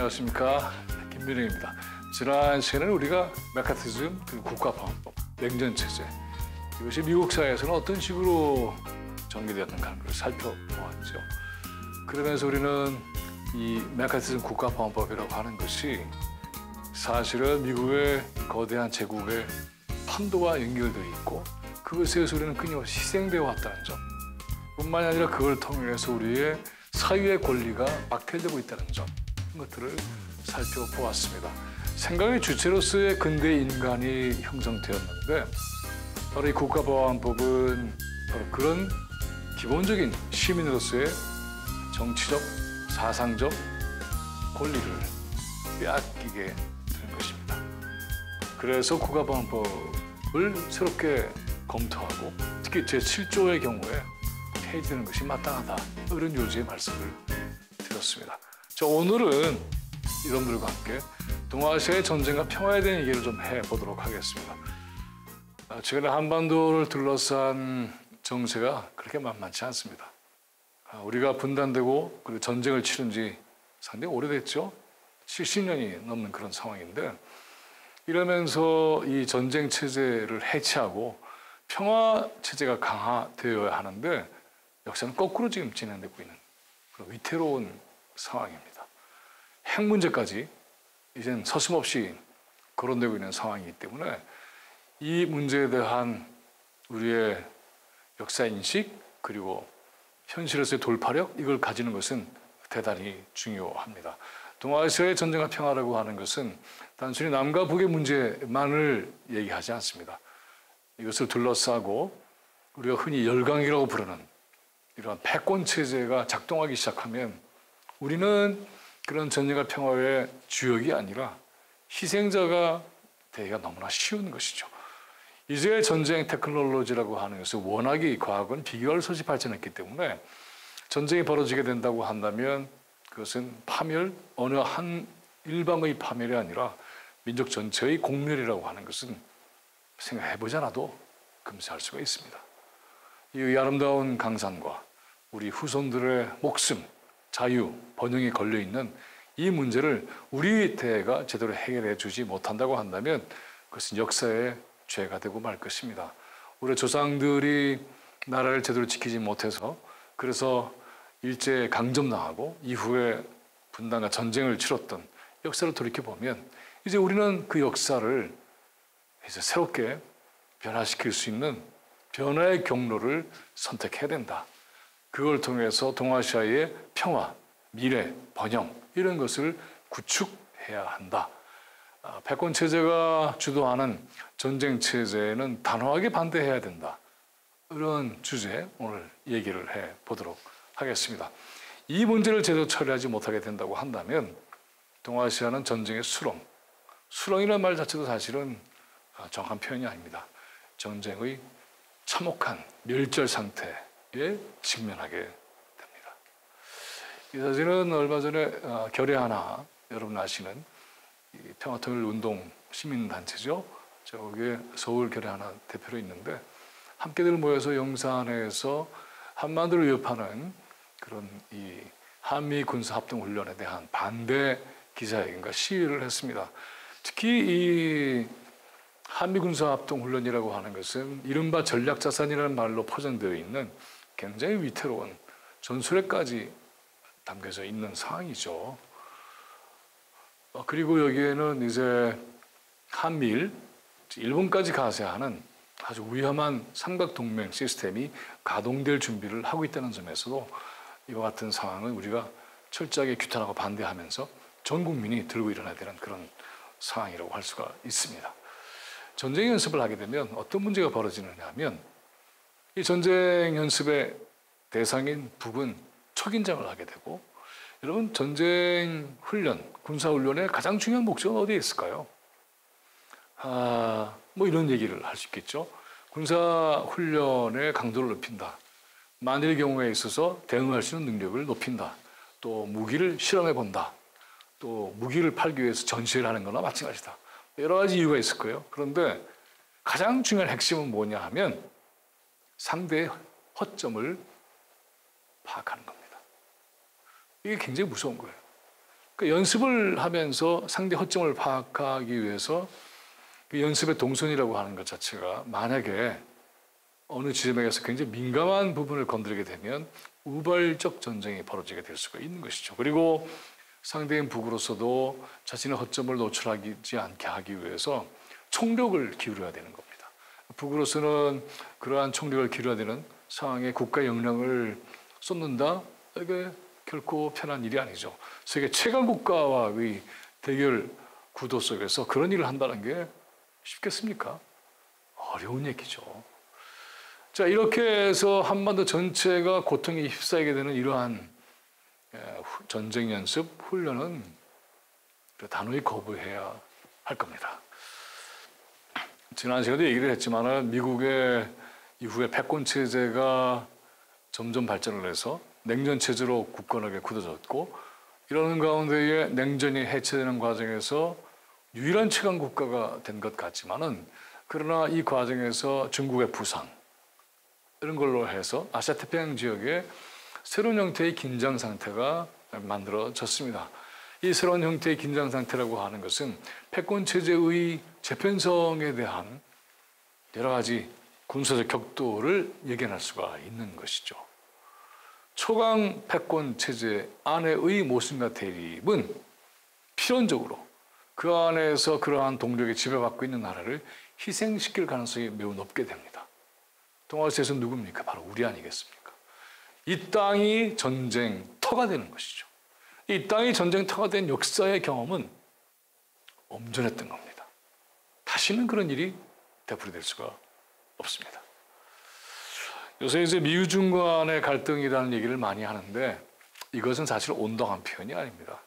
안녕하십니까, 김민영입니다. 지난 시간에는 우리가 메카티즘, 그리고 국가방어법, 냉전체제, 이것이 미국 사회에서는 어떤 식으로 전개되었는가 하는 걸 살펴보았죠. 그러면서 우리는 이 메카티즘 국가방어법이라고 하는 것이 사실은 미국의 거대한 제국의 판도와 연결되어 있고, 그것에 의해서 우리는 끊임없이 희생되어 왔다는 점, 뿐만이 아니라 그걸 통해서 우리의 사유의 권리가 박탈되고 있다는 점, 이런 것들을 살펴보았습니다. 생각의 주체로서의 근대 인간이 형성되었는데, 바로 이 국가보안법은 바로 그런 기본적인 시민으로서의 정치적, 사상적 권리를 빼앗기게 되는 것입니다. 그래서 국가보안법을 새롭게 검토하고, 특히 제7조의 경우에 폐지되는 것이 마땅하다, 이런 요지의 말씀을 드렸습니다. 자, 오늘은 여러분들과 함께 동아시아의 전쟁과 평화에 대한 얘기를 좀 해보도록 하겠습니다. 최근에 한반도를 둘러싼 정세가 그렇게 만만치 않습니다. 우리가 분단되고 그리고 전쟁을 치른 지 상당히 오래됐죠. 70년이 넘는 그런 상황인데, 이러면서 이 전쟁 체제를 해체하고 평화 체제가 강화되어야 하는데, 역사는 거꾸로 지금 진행되고 있는 그런 위태로운 상황입니다. 핵 문제까지 이젠 서슴없이 거론되고 있는 상황이기 때문에 이 문제에 대한 우리의 역사인식, 그리고 현실에서의 돌파력, 이걸 가지는 것은 대단히 중요합니다. 동아시아의 전쟁과 평화라고 하는 것은 단순히 남과 북의 문제만을 얘기하지 않습니다. 이것을 둘러싸고 우리가 흔히 열강이라고 부르는 이러한 패권 체제가 작동하기 시작하면 우리는 그런 전쟁과 평화의 주역이 아니라 희생자가 되기가 너무나 쉬운 것이죠. 이제 전쟁 테크놀로지라고 하는 것은 워낙에 과학은 비교할 수 없이 발전했기 때문에 전쟁이 벌어지게 된다고 한다면 그것은 파멸, 어느 한 일방의 파멸이 아니라 민족 전체의 공멸이라고 하는 것은 생각해보지 않아도 금세 알 수가 있습니다. 이 아름다운 강산과 우리 후손들의 목숨, 자유, 번영이 걸려있는 이 문제를 우리 대가 제대로 해결해 주지 못한다고 한다면 그것은 역사의 죄가 되고 말 것입니다. 우리 조상들이 나라를 제대로 지키지 못해서, 그래서 일제 강점당하고 이후에 분단과 전쟁을 치렀던 역사를 돌이켜보면 이제 우리는 그 역사를 이제 새롭게 변화시킬 수 있는 변화의 경로를 선택해야 된다. 그걸 통해서 동아시아의 평화, 미래, 번영, 이런 것을 구축해야 한다. 패권 체제가 주도하는 전쟁 체제에는 단호하게 반대해야 된다. 이런 주제에 오늘 얘기를 해보도록 하겠습니다. 이 문제를 제대로 처리하지 못하게 된다고 한다면 동아시아는 전쟁의 수렁이라는 말 자체도 사실은 정확한 표현이 아닙니다. 전쟁의 참혹한 멸절 상태에 직면하게 됩니다. 이 사실은 얼마 전에 결의하나, 여러분 아시는 평화통일운동 시민단체죠. 제가 거기에 서울 결의하나 대표로 있는데, 함께들 모여서 용산에서 한반도를 위협하는 그런 이 한미 군사합동훈련에 대한 반대 기자회견과 시위를 했습니다. 특히 이 한미 군사합동훈련이라고 하는 것은 이른바 전략자산이라는 말로 포장되어 있는 굉장히 위태로운 전술에까지 담겨져 있는 상황이죠. 그리고 여기에는 이제 한미일, 일본까지 가세하는 아주 위험한 삼각동맹 시스템이 가동될 준비를 하고 있다는 점에서도 이와 같은 상황은 우리가 철저하게 규탄하고 반대하면서 전 국민이 들고 일어나야 되는 그런 상황이라고 할 수가 있습니다. 전쟁 연습을 하게 되면 어떤 문제가 벌어지느냐 하면, 이 전쟁 연습의 대상인 북은 초긴장을 하게 되고, 여러분 전쟁 훈련, 군사훈련의 가장 중요한 목적은 어디에 있을까요? 뭐 이런 얘기를 할 수 있겠죠. 군사훈련의 강도를 높인다. 만일 경우에 있어서 대응할 수 있는 능력을 높인다. 또 무기를 실험해본다. 또 무기를 팔기 위해서 전시를 하는 거나 마찬가지다. 여러 가지 이유가 있을 거예요. 그런데 가장 중요한 핵심은 뭐냐 하면 상대의 허점을 파악하는 겁니다. 이게 굉장히 무서운 거예요. 그 연습을 하면서 상대 허점을 파악하기 위해서 그 연습의 동선이라고 하는 것 자체가 만약에 어느 지점에서 굉장히 민감한 부분을 건드리게 되면 우발적 전쟁이 벌어지게 될 수가 있는 것이죠. 그리고 상대인 북으로서도 자신의 허점을 노출하지 않게 하기 위해서 총력을 기울여야 되는 겁니다. 북으로서는 그러한 총력을 기울여야 되는 상황에 국가 역량을 쏟는다? 이게 결코 편한 일이 아니죠. 세계 최강 국가와의 대결 구도 속에서 그런 일을 한다는 게 쉽겠습니까? 어려운 얘기죠. 자, 이렇게 해서 한반도 전체가 고통에 휩싸이게 되는 이러한 전쟁 연습, 훈련은 단호히 거부해야 할 겁니다. 지난 시간에도 얘기를 했지만 미국의 이후에 패권 체제가 점점 발전을 해서 냉전 체제로 굳건하게 굳어졌고 이러는 가운데에 냉전이 해체되는 과정에서 유일한 최강 국가가 된 것 같지만은 그러나 이 과정에서 중국의 부상 이런 걸로 해서 아시아 태평양 지역에 새로운 형태의 긴장 상태가 만들어졌습니다. 이 새로운 형태의 긴장 상태라고 하는 것은 패권 체제의 재편성에 대한 여러 가지 군사적 격돌을 예견할 수가 있는 것이죠. 초강 패권 체제 안에의 모순과 대립은 필연적으로 그 안에서 그러한 동력에 지배받고 있는 나라를 희생시킬 가능성이 매우 높게 됩니다. 동아시아에서 누굽니까? 바로 우리 아니겠습니까? 이 땅이 전쟁터가 되는 것이죠. 이 땅이 전쟁터가 된 역사의 경험은 엄전했던 겁니다. 다시는 그런 일이 되풀이될 수가 없습니다. 요새 이제 미중 간의 갈등이라는 얘기를 많이 하는데 이것은 사실 온당한 표현이 아닙니다.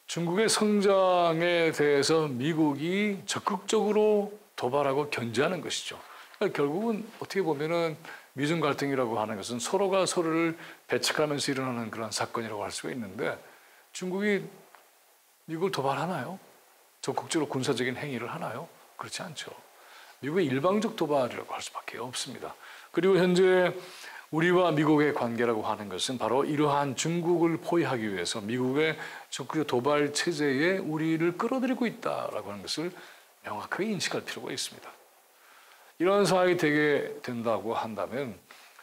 중국의 성장에 대해서 미국이 적극적으로 도발하고 견제하는 것이죠. 그러니까 결국은 어떻게 보면은 미중 갈등이라고 하는 것은 서로가 서로를 배척하면서 일어나는 그런 사건이라고 할 수가 있는데 중국이 미국을 도발하나요? 적극적으로 군사적인 행위를 하나요? 그렇지 않죠. 미국의 일방적 도발이라고 할 수밖에 없습니다. 그리고 현재 우리와 미국의 관계라고 하는 것은 바로 이러한 중국을 포위하기 위해서 미국의 적극적 도발 체제에 우리를 끌어들이고 있다라고 하는 것을 명확하게 인식할 필요가 있습니다. 이런 상황이 되게 된다고 한다면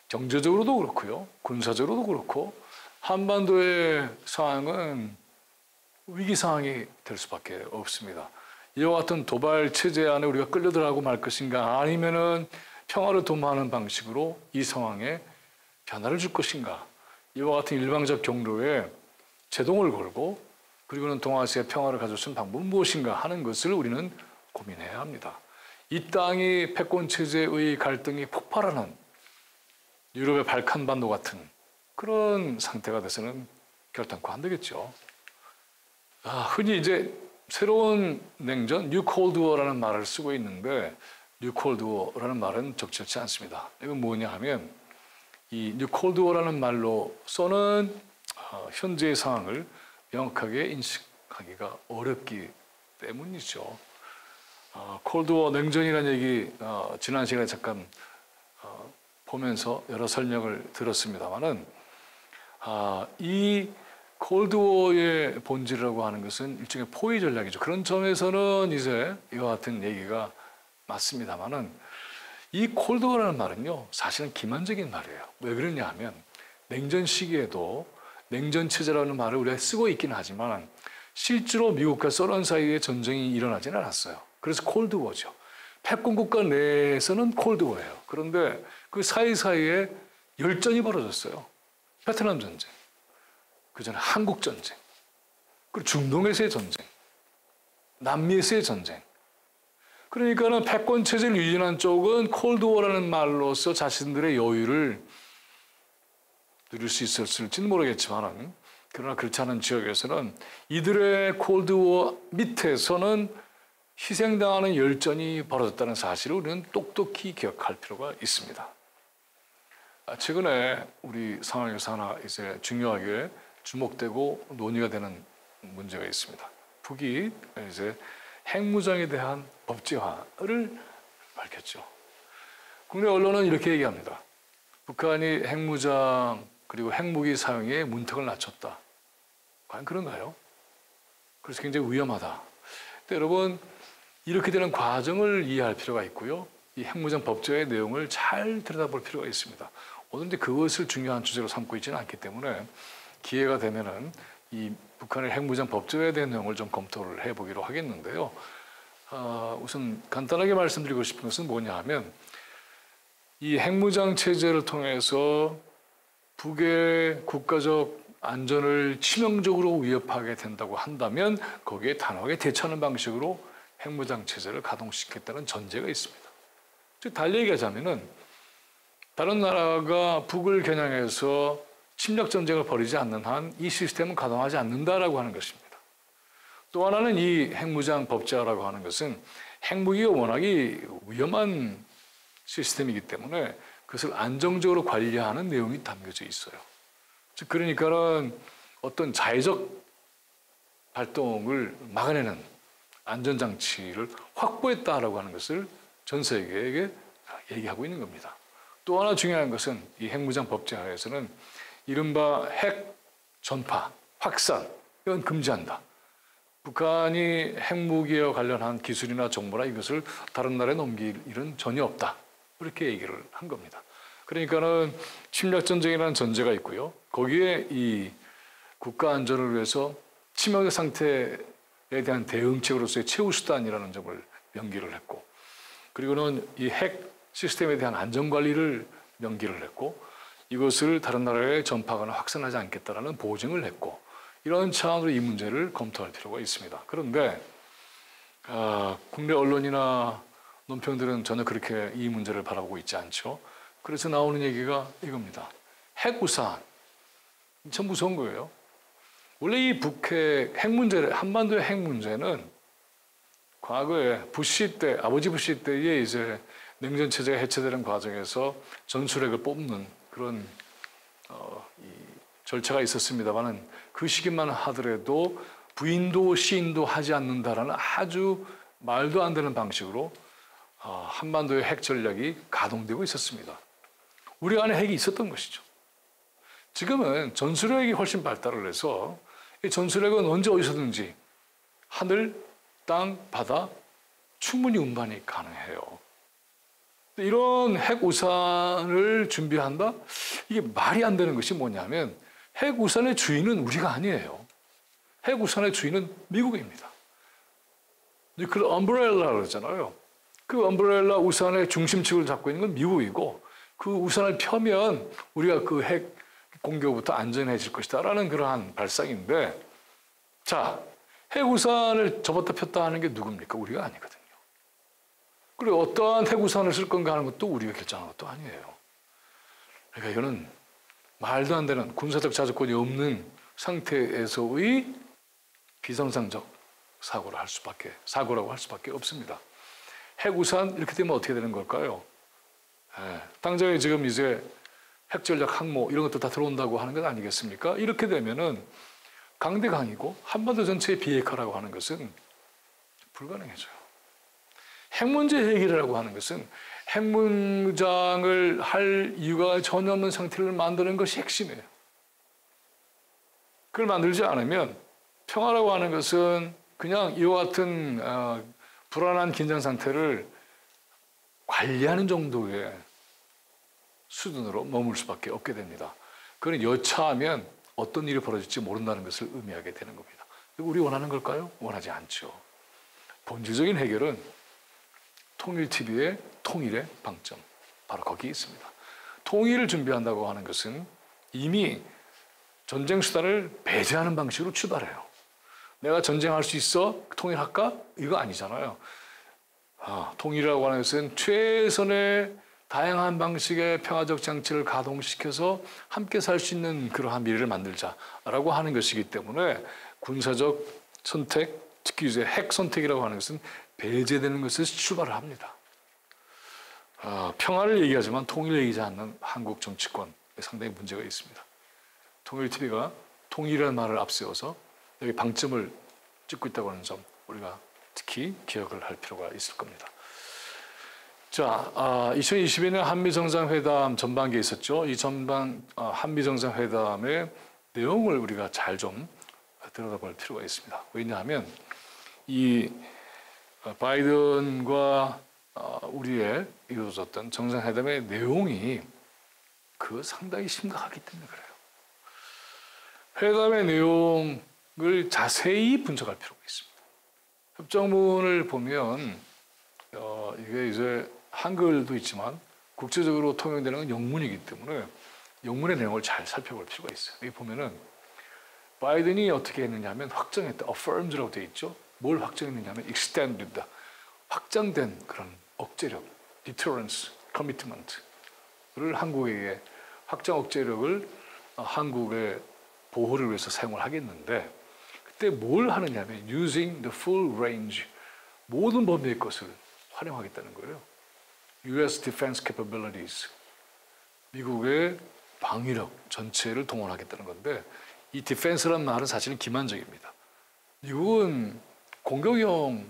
경제적으로도 그렇고요. 군사적으로도 그렇고 한반도의 상황은 위기 상황이 될 수밖에 없습니다. 이와 같은 도발 체제 안에 우리가 끌려들어가고 말 것인가 아니면은 평화를 도모하는 방식으로 이 상황에 변화를 줄 것인가 이와 같은 일방적 경로에 제동을 걸고 그리고는 동아시아의 평화를 가져올 수 있는 방법은 무엇인가 하는 것을 우리는 고민해야 합니다. 이 땅이 패권 체제의 갈등이 폭발하는 유럽의 발칸반도 같은 그런 상태가 돼서는 결단코 안 되겠죠. 흔히 이제 새로운 냉전, 뉴 콜드워라는 말을 쓰고 있는데 뉴 콜드워라는 말은 적절치 않습니다. 이건 뭐냐 하면 이 뉴 콜드워라는 말로서는 현재의 상황을 명확하게 인식하기가 어렵기 때문이죠. 콜드워 냉전이라는 얘기 지난 시간에 잠깐 보면서 여러 설명을 들었습니다만은 이 콜드워의 본질이라고 하는 것은 일종의 포위 전략이죠. 그런 점에서는 이제 이와 같은 얘기가 맞습니다만은 이 콜드워라는 말은요 사실은 기만적인 말이에요. 왜 그러냐 하면 냉전 시기에도 냉전 체제라는 말을 우리가 쓰고 있기는 하지만 실제로 미국과 소련 사이에 전쟁이 일어나지는 않았어요. 그래서 콜드워죠. 패권 국가 내에서는 콜드워예요. 그런데 그 사이사이에 열전이 벌어졌어요. 베트남 전쟁, 그 전에 한국 전쟁, 그리고 중동에서의 전쟁, 남미에서의 전쟁. 그러니까는 패권 체제를 유지한 쪽은 콜드워라는 말로서 자신들의 여유를 누릴 수 있었을지는 모르겠지만 그러나 그렇지 않은 지역에서는 이들의 콜드워 밑에서는 희생당하는 열전이 벌어졌다는 사실을 우리는 똑똑히 기억할 필요가 있습니다. 최근에 우리 상황에서 하나 이제 중요하게 주목되고 논의가 되는 문제가 있습니다. 북이 이제 핵무장에 대한 법제화를 밝혔죠. 국내 언론은 이렇게 얘기합니다. 북한이 핵무장 그리고 핵무기 사용에 문턱을 낮췄다. 과연 그런가요? 그래서 굉장히 위험하다. 근데 여러분 이렇게 되는 과정을 이해할 필요가 있고요. 이 핵무장 법제의 내용을 잘 들여다볼 필요가 있습니다. 오늘 이제 그것을 중요한 주제로 삼고 있지는 않기 때문에 기회가 되면은 이 북한의 핵무장 법제에 대한 내용을 좀 검토를 해보기로 하겠는데요. 우선 간단하게 말씀드리고 싶은 것은 뭐냐 하면 이 핵무장 체제를 통해서 북의 국가적 안전을 치명적으로 위협하게 된다고 한다면 거기에 단호하게 대처하는 방식으로 핵무장 체제를 가동시키겠다는 전제가 있습니다. 즉 달리 얘기하자면은 다른 나라가 북을 겨냥해서 침략 전쟁을 벌이지 않는 한 이 시스템은 가동하지 않는다라고 하는 것입니다. 또 하나는 이 핵무장 법제화라고 하는 것은 핵무기가 워낙에 위험한 시스템이기 때문에 그것을 안정적으로 관리하는 내용이 담겨져 있어요. 즉 그러니까는 어떤 자의적 발동을 막아내는 안전장치를 확보했다라고 하는 것을 전 세계에게 얘기하고 있는 겁니다. 또 하나 중요한 것은 이 핵무장 법제화에서는 이른바 핵 전파, 확산 이건 금지한다. 북한이 핵무기와 관련한 기술이나 정보나 이것을 다른 나라에 넘길 일은 전혀 없다. 그렇게 얘기를 한 겁니다. 그러니까는 침략 전쟁이라는 전제가 있고요. 거기에 이 국가 안전을 위해서 치명적 상태에 대한 대응책으로서의 최후 수단이라는 점을 명기를 했고, 그리고는 이 핵 시스템에 대한 안전 관리를 명기를 했고, 이것을 다른 나라에 전파하거나 확산하지 않겠다라는 보증을 했고, 이런 차원으로 이 문제를 검토할 필요가 있습니다. 그런데 국내 언론이나 논평들은 전혀 그렇게 이 문제를 바라보고 있지 않죠. 그래서 나오는 얘기가 이겁니다. 핵우산. 참 무서운 거예요. 원래 이 북핵 핵 문제를, 한반도의 핵 문제는 과거에 부시 때, 아버지 부시 때에 이제 냉전 체제가 해체되는 과정에서 전술핵을 뽑는 그런 이 절차가 있었습니다만은 그 시기만 하더라도 부인도 시인도 하지 않는다라는 아주 말도 안 되는 방식으로 한반도의 핵 전략이 가동되고 있었습니다. 우리 안에 핵이 있었던 것이죠. 지금은 전술핵이 훨씬 발달을 해서 이 전술핵은 언제 어디서든지 하늘, 땅, 바다 충분히 운반이 가능해요. 이런 핵우산을 준비한다? 이게 말이 안 되는 것이 뭐냐면 핵우산의 주인은 우리가 아니에요. 핵우산의 주인은 미국입니다. 그 엄브렐라라고 그러잖아요. 그 엄브렐라 우산의 중심축을 잡고 있는 건 미국이고 그 우산을 펴면 우리가 그 핵 공격부터 안전해질 것이다라는 그러한 발상인데, 자, 핵우산을 접었다 폈다 하는 게 누굽니까? 우리가 아니거든요. 그리고 어떠한 핵우산을 쓸 건가 하는 것도 우리가 결정한 것도 아니에요. 그러니까 이거는 말도 안 되는 군사적 자주권이 없는 상태에서의 비정상적 사고라고 할 수밖에 없습니다. 핵우산 이렇게 되면 어떻게 되는 걸까요? 당장에 지금 이제 핵전략 항모 이런 것도 다 들어온다고 하는 것 아니겠습니까? 이렇게 되면은 강대강이고 한반도 전체의 비핵화라고 하는 것은 불가능해져요. 핵 문제 해결이라고 하는 것은 핵무장을 할 이유가 전혀 없는 상태를 만드는 것이 핵심이에요. 그걸 만들지 않으면 평화라고 하는 것은 그냥 이와 같은 불안한 긴장 상태를 관리하는 정도의 수준으로 머물 수밖에 없게 됩니다. 그건 여차하면 어떤 일이 벌어질지 모른다는 것을 의미하게 되는 겁니다. 우리 원하는 걸까요? 원하지 않죠. 본질적인 해결은 통일-TV의 통일의 방점, 바로 거기에 있습니다. 통일을 준비한다고 하는 것은 이미 전쟁 수단을 배제하는 방식으로 출발해요. 내가 전쟁할 수 있어? 통일할까? 이거 아니잖아요. 통일이라고 하는 것은 최선의 다양한 방식의 평화적 장치를 가동시켜서 함께 살 수 있는 그러한 미래를 만들자라고 하는 것이기 때문에 군사적 선택, 특히 이제 핵 선택이라고 하는 것은 배제되는 것에서 출발을 합니다. 평화를 얘기하지만 통일을 얘기하지 않는 한국 정치권에 상당히 문제가 있습니다. 통일-TV가 통일이라는 말을 앞세워서 여기 방점을 찍고 있다고 하는 점 우리가 특히 기억을 할 필요가 있을 겁니다. 자, 2022년 한미정상회담 전반기에 있었죠. 이 한미정상회담의 내용을 우리가 잘 좀 들여다볼 필요가 있습니다. 왜냐하면 이 바이든과 우리의 이루어졌던 정상회담의 내용이 상당히 심각하기 때문에 그래요. 회담의 내용을 자세히 분석할 필요가 있습니다. 협정문을 보면 이게 이제 한글도 있지만 국제적으로 통용되는 건 영문이기 때문에 영문의 내용을 잘 살펴볼 필요가 있어요. 여기 보면은 바이든이 어떻게 했느냐 하면 확정했다. affirmed라고 되어 있죠. 뭘 확정했느냐 하면 extended, 확장된 그런 억제력, deterrence, commitment를 한국에게 확장 억제력을 한국의 보호를 위해서 사용을 하겠는데 그때 뭘 하느냐 하면 using the full range, 모든 범위의 것을 활용하겠다는 거예요. US defense capabilities, 미국의 방위력 전체를 동원하겠다는 건데 이 defense라는 말은 사실은 기만적입니다. 미국은 공격용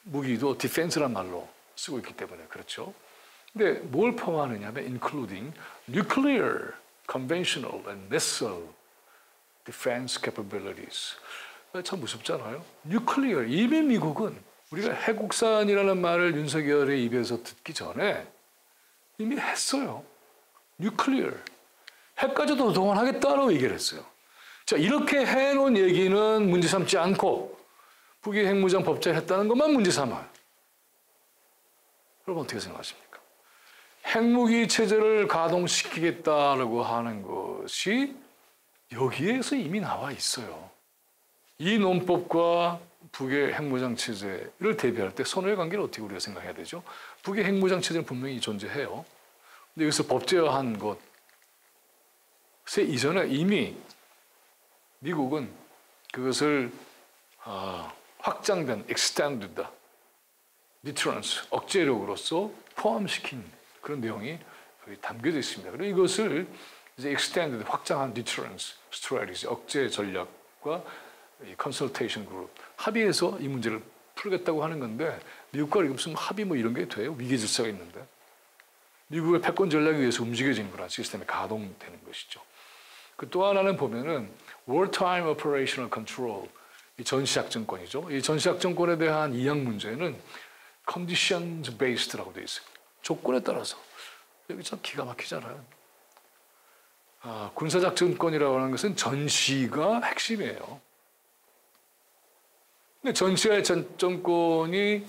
무기도 defense란 말로 쓰고 있기 때문에 그렇죠. 근데 뭘 포함하느냐 하면 including nuclear, conventional and missile defense capabilities. 참 무섭잖아요. nuclear, 이미 미국은 우리가 핵국산이라는 말을 윤석열의 입에서 듣기 전에 이미 했어요. nuclear, 핵까지도 동원하겠다고 얘기를 했어요. 자, 이렇게 해놓은 얘기는 문제 삼지 않고 북이 핵무장 법제를 했다는 것만 문제 삼아요. 여러분 어떻게 생각하십니까? 핵무기 체제를 가동시키겠다라고 하는 것이 여기에서 이미 나와 있어요. 이 논법과 북의 핵무장 체제를 대비할 때 선후의 관계를 어떻게 우리가 생각해야 되죠? 북의 핵무장 체제는 분명히 존재해요. 근데 여기서 법제화한 것에 이전에 이미 미국은 그것을 확장된 extended deterrence, 억제력으로서 포함시킨 그런 내용이 여기 담겨져 있습니다. 그리고 이것을 이제 extended, 확장한 deterrence strategy, 억제 전략과 이 consultation group 합의해서 이 문제를 풀겠다고 하는 건데 미국과 무슨 합의 뭐 이런 게 돼요? 위기 질서가 있는데 미국의 패권 전략에 의해서 움직여지는 거라 시스템이 가동되는 것이죠. 또 하나는 보면은 wartime operational control, 이 전시작전권이죠. 이 전시작전권에 대한 이양 문제는 conditions based라고 되어 있어요. 조건에 따라서. 여기 참 기가 막히잖아요. 군사작전권이라고 하는 것은 전시가 핵심이에요. 근데 전시의 전권이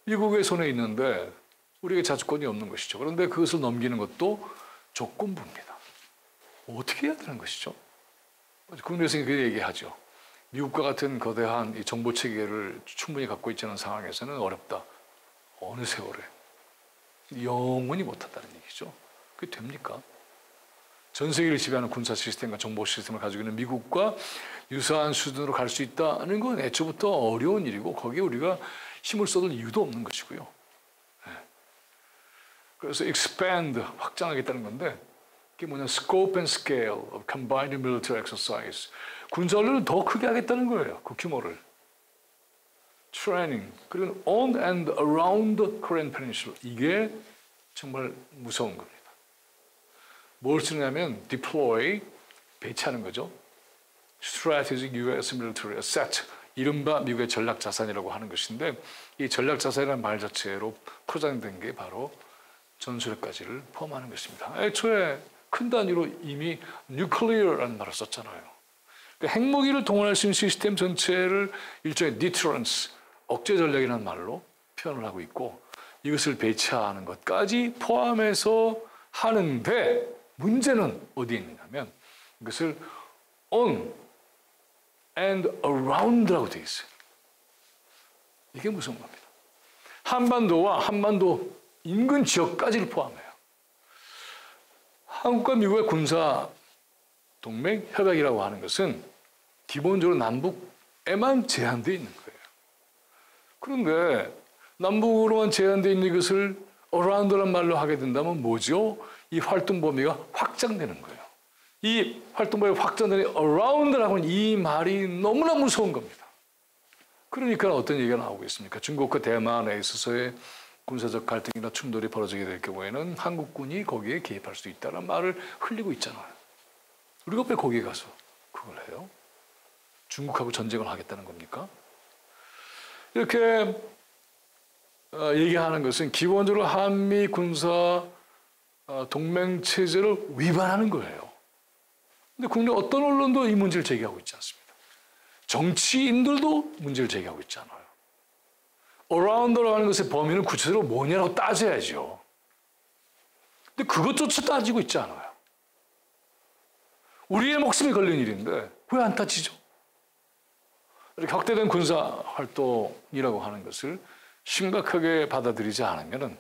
미국의 손에 있는데 우리에게 자주권이 없는 것이죠. 그런데 그것을 넘기는 것도 조건부입니다. 어떻게 해야 되는 것이죠? 국내에서 그 얘기하죠. 미국과 같은 거대한 이 정보 체계를 충분히 갖고 있지 않은 상황에서는 어렵다. 어느 세월에. 영원히 못한다는 얘기죠. 그게 됩니까? 전 세계를 지배하는 군사 시스템과 정보 시스템을 가지고 있는 미국과 유사한 수준으로 갈 수 있다는 건 애초부터 어려운 일이고 거기에 우리가 힘을 쏟을 이유도 없는 것이고요. 그래서 expand, 확장하겠다는 건데 그게 뭐냐, scope and scale of combined military exercise. 군사훈련을 더 크게 하겠다는 거예요. 그 규모를. training, 그리고 on and around the Korean Peninsula. 이게 정말 무서운 겁니다. 뭘 쓰냐면 deploy, 배치하는 거죠. strategic US military asset, 이른바 미국의 전략 자산이라고 하는 것인데 이 전략 자산이라는 말 자체로 포장된 게 바로 전술핵까지를 포함하는 것입니다. 애초에 큰 단위로 이미 nuclear라는 말을 썼잖아요. 그러니까 핵무기를 동원할 수 있는 시스템 전체를 일종의 deterrence, 억제 전략이라는 말로 표현을 하고 있고 이것을 배치하는 것까지 포함해서 하는데 문제는 어디에 있느냐면 이것을 on and around라고 되어 있어요. 이게 무슨 겁니다. 한반도와 한반도 인근 지역까지를 포함해요. 한국과 미국의 군사 동맹 협약이라고 하는 것은 기본적으로 남북에만 제한되어 있는 거예요. 그런데 남북으로만 제한되어 있는 것을 around라는 말로 하게 된다면 뭐죠? 이 활동 범위가 확장되는 거예요. 이 활동 범위가 확장되는 around라고 하는 이 말이 너무나 무서운 겁니다. 그러니까 어떤 얘기가 나오고 있습니까? 중국과 대만에 있어서의 군사적 갈등이나 충돌이 벌어지게 될 경우에는 한국군이 거기에 개입할 수 있다는 말을 흘리고 있잖아요. 우리가 왜 거기에 가서 그걸 해요? 중국하고 전쟁을 하겠다는 겁니까? 이렇게 얘기하는 것은 기본적으로 한미 군사 동맹 체제를 위반하는 거예요. 근데 국내 어떤 언론도 이 문제를 제기하고 있지 않습니다. 정치인들도 문제를 제기하고 있지 않아요. 어라운드라고 하는 것의 범위는 구체적으로 뭐냐고 따져야죠. 근데 그것조차 따지고 있지 않아요. 우리의 목숨이 걸린 일인데 왜 안 따지죠? 이렇게 확대된 군사 활동이라고 하는 것을 심각하게 받아들이지 않으면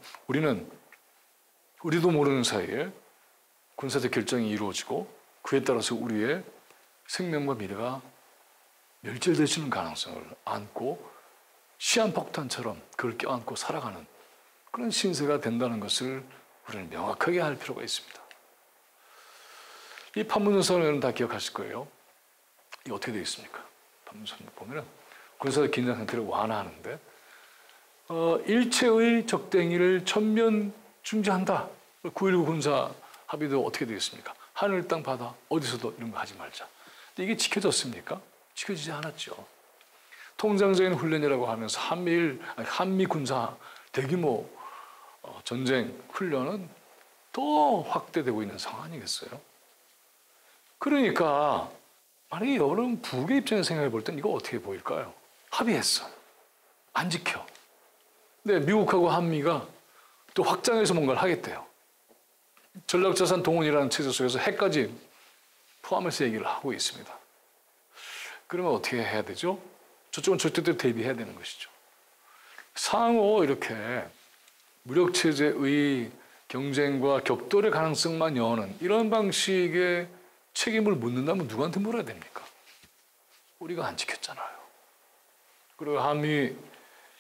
우리도 모르는 사이에 군사적 결정이 이루어지고 그에 따라서 우리의 생명과 미래가 멸절될 수 있는 가능성을 안고 시한폭탄처럼 그걸 껴안고 살아가는 그런 신세가 된다는 것을 우리는 명확하게 할 필요가 있습니다. 이 판문점선언은 다 기억하실 거예요. 이게 어떻게 되어 있습니까? 판문점선언 보면은 군사적 긴장 상태를 완화하는데 일체의 적대행위를 전면 중지한다. 9.19 군사 합의도 어떻게 되어 있습니까? 하늘, 땅, 바다 어디서도 이런 거 하지 말자. 근데 이게 지켜졌습니까? 지켜지지 않았죠. 통상적인 훈련이라고 하면서 한미 군사 대규모 전쟁 훈련은 더 확대되고 있는 상황 아니겠어요? 그러니까 만약에 여러분 북의 입장에서 생각해 볼 땐 이거 어떻게 보일까요? 합의했어. 안 지켜. 근데 미국하고 한미가 또 확장해서 뭔가를 하겠대요. 전략자산 동원이라는 체제 속에서 핵까지 포함해서 얘기를 하고 있습니다. 그러면 어떻게 해야 되죠? 저쪽은 저쪽대로 대비해야 되는 것이죠. 상호 이렇게 무력체제의 경쟁과 격돌의 가능성만 여는 이런 방식의 책임을 묻는다면 누구한테 물어야 됩니까? 우리가 안 지켰잖아요. 그리고 한미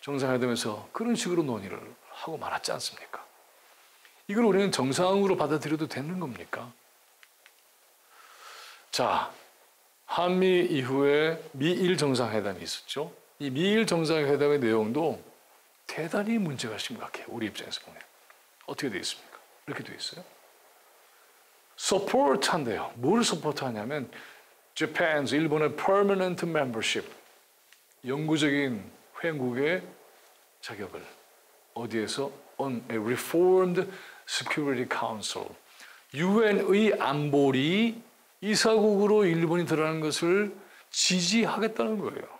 정상회담에서 그런 식으로 논의를 하고 말았지 않습니까? 이걸 우리는 정상으로 받아들여도 되는 겁니까? 자, 한미 이후에 미일 정상회담이 있었죠. 이 미일 정상회담의 내용도 대단히 문제가 심각해요. 우리 입장에서 보면. 어떻게 되어 있습니까? 이렇게 되어 있어요. 서포트 한대요. 뭘 서포트 하냐면 Japan's 일본의 permanent membership 영구적인 회원국의 자격을 어디에서 on a reformed security council 유엔의 안보리 이사국으로 일본이 들어가는 것을 지지하겠다는 거예요.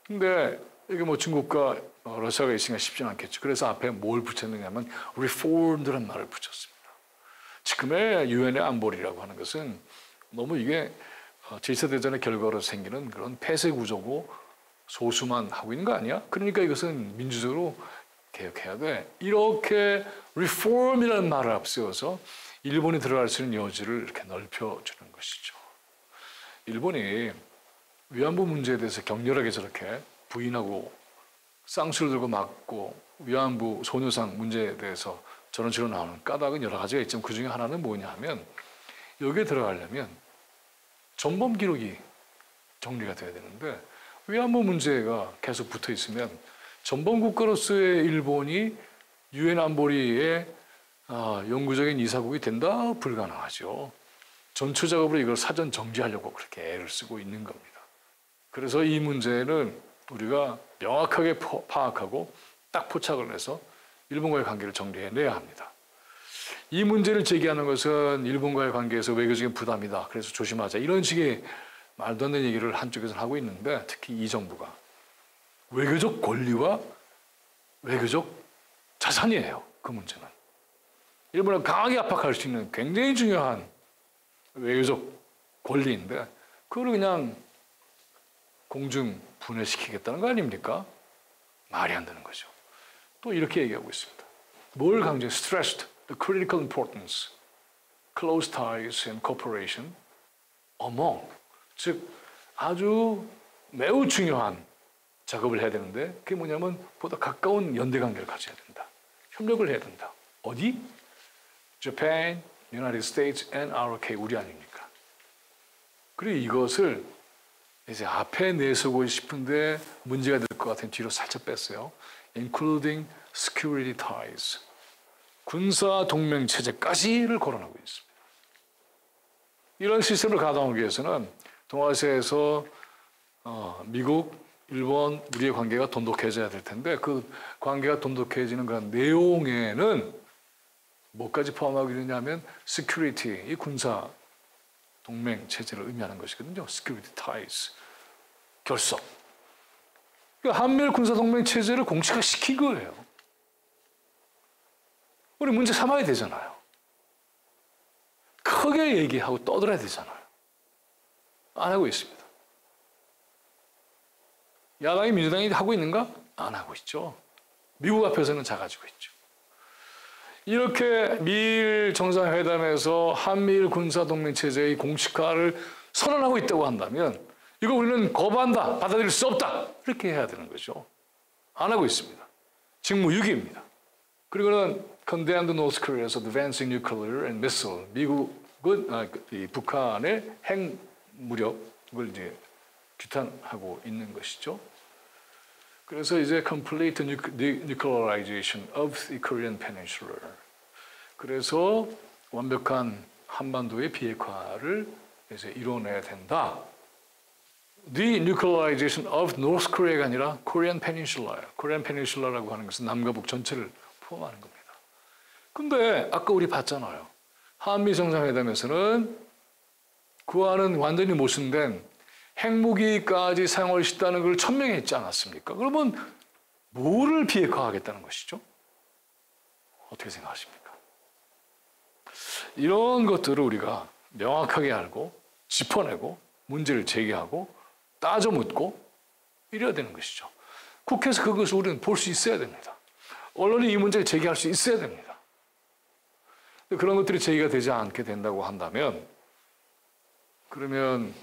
근데 이게 뭐 중국과 러시아가 있으니까 쉽지는 않겠죠. 그래서 앞에 뭘 붙였느냐면 reformed라는 말을 붙였습니다. 지금의 유엔의 안보리라고 하는 것은 너무 이게 제1차대전의 결과로 생기는 그런 폐쇄 구조고 소수만 하고 있는 거 아니야? 그러니까 이것은 민주적으로 개혁해야 돼. 이렇게 reform이라는 말을 앞세워서 일본이 들어갈 수 있는 여지를 이렇게 넓혀주는 것이죠. 일본이 위안부 문제에 대해서 격렬하게 저렇게 부인하고 쌍수를 들고 막고 위안부 소녀상 문제에 대해서 저런 식으로 나오는 까닭은 여러 가지가 있지만 그 중에 하나는 뭐냐 하면 여기에 들어가려면 전범 기록이 정리가 돼야 되는데 위안부 문제가 계속 붙어 있으면 전범 국가로서의 일본이 유엔 안보리의 영구적인 이사국이 된다? 불가능하죠. 전초 작업으로 이걸 사전 정지하려고 그렇게 애를 쓰고 있는 겁니다. 그래서 이 문제는 우리가 명확하게 파악하고 딱 포착을 해서 일본과의 관계를 정리해내야 합니다. 이 문제를 제기하는 것은 일본과의 관계에서 외교적인 부담이다. 그래서 조심하자. 이런 식의 말도 안 되는 얘기를 한쪽에서는 하고 있는데 특히 이 정부가 외교적 권리와 외교적 자산이에요. 그 문제는. 일본을 강하게 압박할 수 있는 굉장히 중요한 외교적 권리인데 그걸 그냥 공중 분해시키겠다는 거 아닙니까? 말이 안 되는 거죠. 또 이렇게 얘기하고 있습니다. 뭘 강조해? Stressed the critical importance, close ties and cooperation among 즉 아주 매우 중요한 작업을 해야 되는데 그게 뭐냐면 보다 가까운 연대 관계를 가져야 된다. 협력을 해야 된다. 어디? Japan, United States and ROK 우리 아닙니까? 그리고 이것을 이제 앞에 내세우고 싶은데 문제가 될 것 같은 뒤로 살짝 뺐어요. Including security ties. 군사 동맹 체제까지를 거론하고 있습니다. 이런 시스템을 가동하기 위해서는 동아시아에서 미국, 일본, 우리의 관계가 돈독해져야 될 텐데 그 관계가 돈독해지는 그런 내용에는 뭐까지 포함하고 있느냐면 security, 이 군사 동맹 체제를 의미하는 것이거든요. security ties, 결속. 그러니까 한미일 군사 동맹 체제를 공식화시킨 거예요. 우리 문제 삼아야 되잖아요. 크게 얘기하고 떠들어야 되잖아요. 안 하고 있습니다. 야당이 민주당이 하고 있는가? 안 하고 있죠. 미국 앞에서는 작아지고 있죠. 이렇게 미일 정상회담에서 한미일 군사동맹체제의 공식화를 선언하고 있다고 한다면 이거 우리는 거부한다, 받아들일 수 없다 이렇게 해야 되는 거죠. 안 하고 있습니다. 직무유기입니다. 그리고는 condemned North Korea's advancing nuclear and missile, 미국은 북한의 핵 무력을 이제 규탄하고 있는 것이죠. 그래서 이제 complete nuclearization of the Korean Peninsula. 그래서 완벽한 한반도의 비핵화를 이제 이뤄내야 된다. denuclearization of North Korea가 아니라 Korean Peninsula예요. Korean Peninsula라고 하는 것은 남과 북 전체를 포함하는 겁니다. 근데 아까 우리 봤잖아요. 한미 정상회담에서는 그 안은 완전히 모순된 핵무기까지 사용할 수 있다는 걸 천명했지 않았습니까? 그러면 뭐를 비핵화하겠다는 것이죠? 어떻게 생각하십니까? 이런 것들을 우리가 명확하게 알고 짚어내고 문제를 제기하고 따져 묻고 이래야 되는 것이죠. 국회에서 그것을 우리는 볼 수 있어야 됩니다. 언론이 이 문제를 제기할 수 있어야 됩니다. 그런 것들이 제기가 되지 않게 된다고 한다면 그러면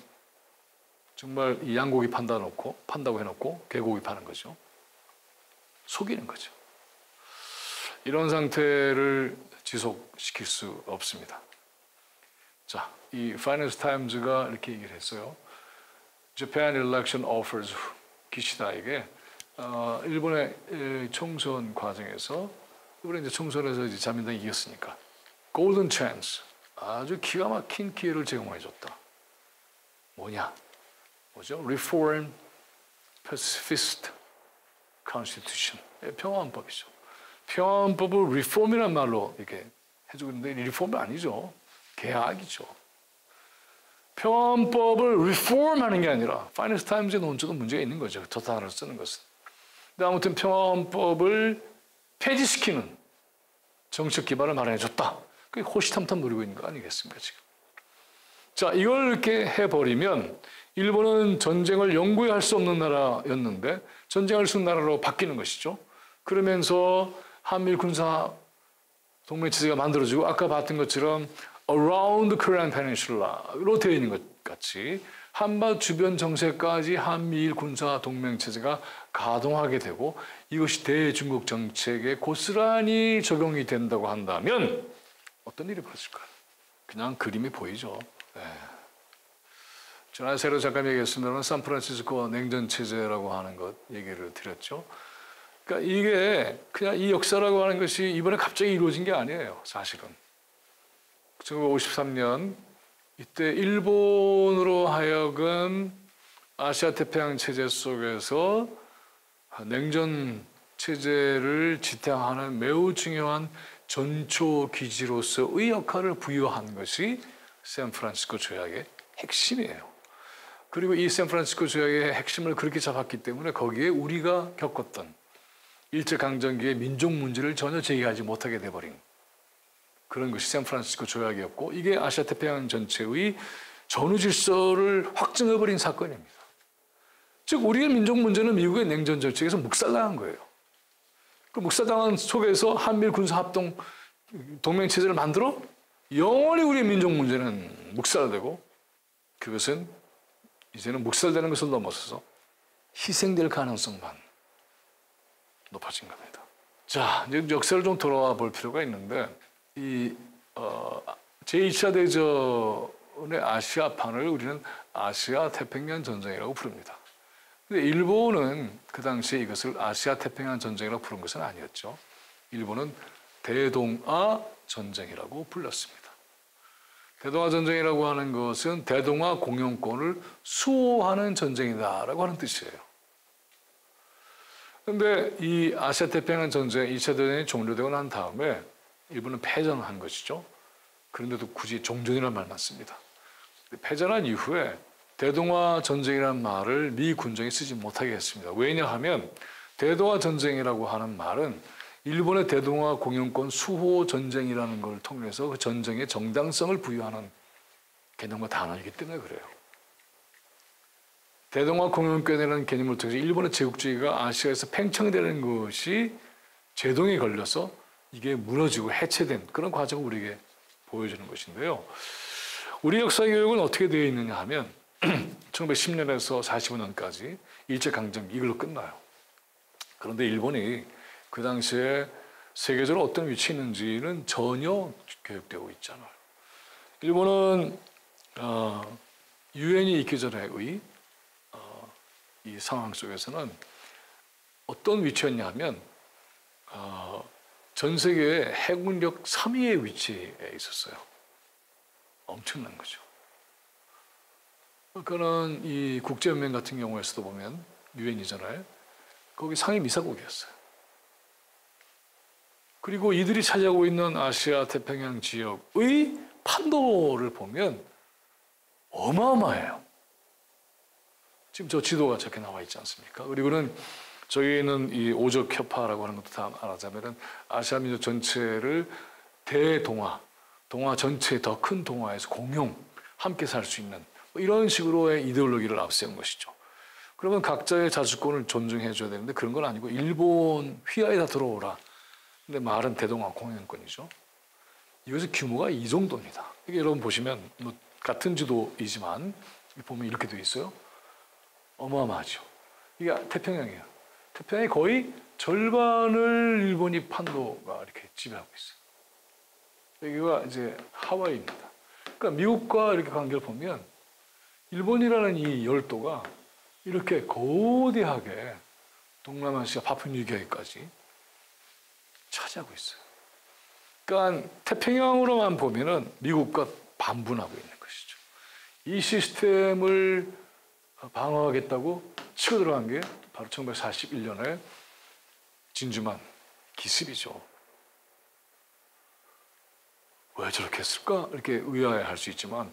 정말 이 양고기 판다고 해놓고 개고기 파는 거죠. 속이는 거죠. 이런 상태를 지속시킬 수 없습니다. 자, 이 파이낸스 타임즈가 이렇게 얘기를 했어요. Japan election offers 기시다에게 일본의 총선 과정에서 이번에 이제 총선에서 이제 자민당이 이겼으니까 골든 찬스, 아주 기가 막힌 기회를 제공해줬다. 뭐죠? Reform Pacifist Constitution. 평화헌법이죠. 평화헌법을 reform이란 말로 이렇게 해주고 있는데 리폼이 아니죠. 개혁이죠. 평화헌법을 reform하는 게 아니라 파이낸스 타임즈의 논조도 문제가 있는 거죠. 저 단어를 쓰는 것은. 근데 아무튼 평화헌법을 폐지시키는 정책 기반을 마련해줬다. 그게 호시탐탐 노리고 있는 거 아니겠습니까 지금. 자, 이걸 이렇게 해버리면 일본은 전쟁을 영구히 할 수 없는 나라였는데 전쟁할 수 있는 나라로 바뀌는 것이죠. 그러면서 한미일 군사 동맹 체제가 만들어지고 아까 봤던 것처럼 around Korean Peninsula로 되어 있는 것 같이 한반도 주변 정세까지 한미일 군사 동맹 체제가 가동하게 되고 이것이 대중국 정책에 고스란히 적용이 된다고 한다면 어떤 일이 벌어질까요? 그냥 그림이 보이죠. 네. 지난해 새로 잠깐 얘기했습니다만 샌프란시스코 냉전 체제라고 하는 것 얘기를 드렸죠. 그러니까 이게 그냥 이 역사라고 하는 것이 이번에 갑자기 이루어진 게 아니에요. 사실은. 1953년 이때 일본으로 하여금 아시아 태평양 체제 속에서 냉전 체제를 지탱하는 매우 중요한 전초 기지로서의 역할을 부여한 것이 샌프란시스코 조약의 핵심이에요. 그리고 이 샌프란시스코 조약의 핵심을 그렇게 잡았기 때문에 거기에 우리가 겪었던 일제강점기의 민족 문제를 전혀 제기하지 못하게 돼버린 그런 것이 샌프란시스코 조약이었고 이게 아시아 태평양 전체의 전후 질서를 확증해버린 사건입니다. 즉 우리의 민족 문제는 미국의 냉전 정책에서 묵살당한 거예요. 그 묵살당한 속에서 한미일 군사합동 동맹체제를 만들어 영원히 우리의 민족 문제는 묵살되고 그것은 이제는 묵살되는 것을 넘어서서 희생될 가능성만 높아진 겁니다. 자, 이제 역사를 좀 돌아와 볼 필요가 있는데 이 제2차 대전의 아시아판을 우리는 아시아 태평양 전쟁이라고 부릅니다. 근데 일본은 그 당시에 이것을 아시아 태평양 전쟁이라고 부른 것은 아니었죠. 일본은 대동아 전쟁이라고 불렀습니다. 대동아 전쟁이라고 하는 것은 대동아 공영권을 수호하는 전쟁이다라고 하는 뜻이에요. 그런데 이 아시아 태평양 전쟁 2차 대전이 종료되고 난 다음에 일본은 패전한 것이죠. 그런데도 굳이 종전이라는 말만 씁니다. 패전한 이후에 대동아 전쟁이라는 말을 미 군정이 쓰지 못하게 했습니다. 왜냐하면 대동아 전쟁이라고 하는 말은 일본의 대동아 공영권 수호 전쟁이라는 걸 통해서 그 전쟁의 정당성을 부여하는 개념과 단어이기 때문에 그래요. 대동아 공영권이라는 개념을 통해서 일본의 제국주의가 아시아에서 팽창되는 것이 제동에 걸려서 이게 무너지고 해체된 그런 과정을 우리에게 보여주는 것인데요. 우리 역사 교육은 어떻게 되어 있느냐 하면 1910년에서 45년까지 일제강점기 이걸로 끝나요. 그런데 일본이 그 당시에 세계적으로 어떤 위치에 있는지는 전혀 교육되고 있지 않아요. 일본은 유엔이 있기 전에의 이 상황 속에서는 어떤 위치였냐 하면 전 세계의 해군력 3위의 위치에 있었어요. 엄청난 거죠. 그거는 이 국제연맹 같은 경우에서도 보면 유엔이잖아요. 거기 상위 미사국이었어요. 그리고 이들이 차지하고 있는 아시아 태평양 지역의 판도를 보면 어마어마해요. 지금 저 지도가 저렇게 나와 있지 않습니까? 그리고는 저희는 이 오적 협파라고 하는 것도 다 말하자면은 아시아 민족 전체를 대동아, 동아 전체 더 큰 동아에서 공용, 함께 살 수 있는 뭐 이런 식으로의 이데올로기를 앞세운 것이죠. 그러면 각자의 자주권을 존중해 줘야 되는데 그런 건 아니고 일본 휘하에 다 들어오라. 근데 말은 대동아 공영권이죠. 이것의 규모가 이 정도입니다. 이게 여러분 보시면 뭐 같은 지도이지만 보면 이렇게 되어 있어요. 어마어마하죠. 이게 태평양이에요. 태평양의 거의 절반을 일본이 판도가 이렇게 지배하고 있어요. 여기가 이제 하와이입니다. 그러니까 미국과 이렇게 관계를 보면 일본이라는 이 열도가 이렇게 거대하게 동남아시아 파푸뉴기니까지 차지하고 있어요. 그러니까 태평양으로만 보면은 미국과 반분하고 있는 것이죠. 이 시스템을 방어하겠다고 치고 들어간 게 바로 1941년에 진주만 기습이죠. 왜 저렇게 했을까? 이렇게 의아해할 수 있지만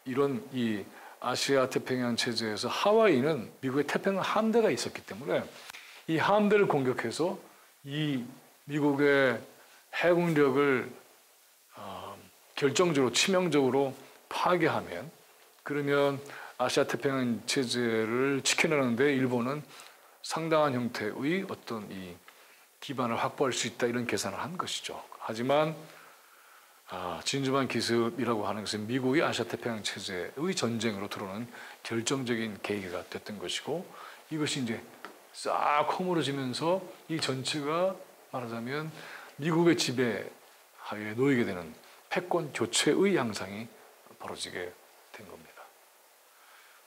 이런 이 아시아 태평양 체제에서 하와이는 미국의 태평양 함대가 있었기 때문에 이 함대를 공격해서 이 미국의 해군력을 결정적으로 치명적으로 파괴하면 그러면 아시아 태평양 체제를 지켜내는데 일본은 상당한 형태의 어떤 이 기반을 확보할 수 있다 이런 계산을 한 것이죠. 하지만 진주만 기습이라고 하는 것은 미국이 아시아 태평양 체제의 전쟁으로 들어오는 결정적인 계기가 됐던 것이고 이것이 이제 싹 허물어지면서 이 전체가 말하자면 미국의 지배하에 놓이게 되는 패권 교체의 양상이 벌어지게 된 겁니다.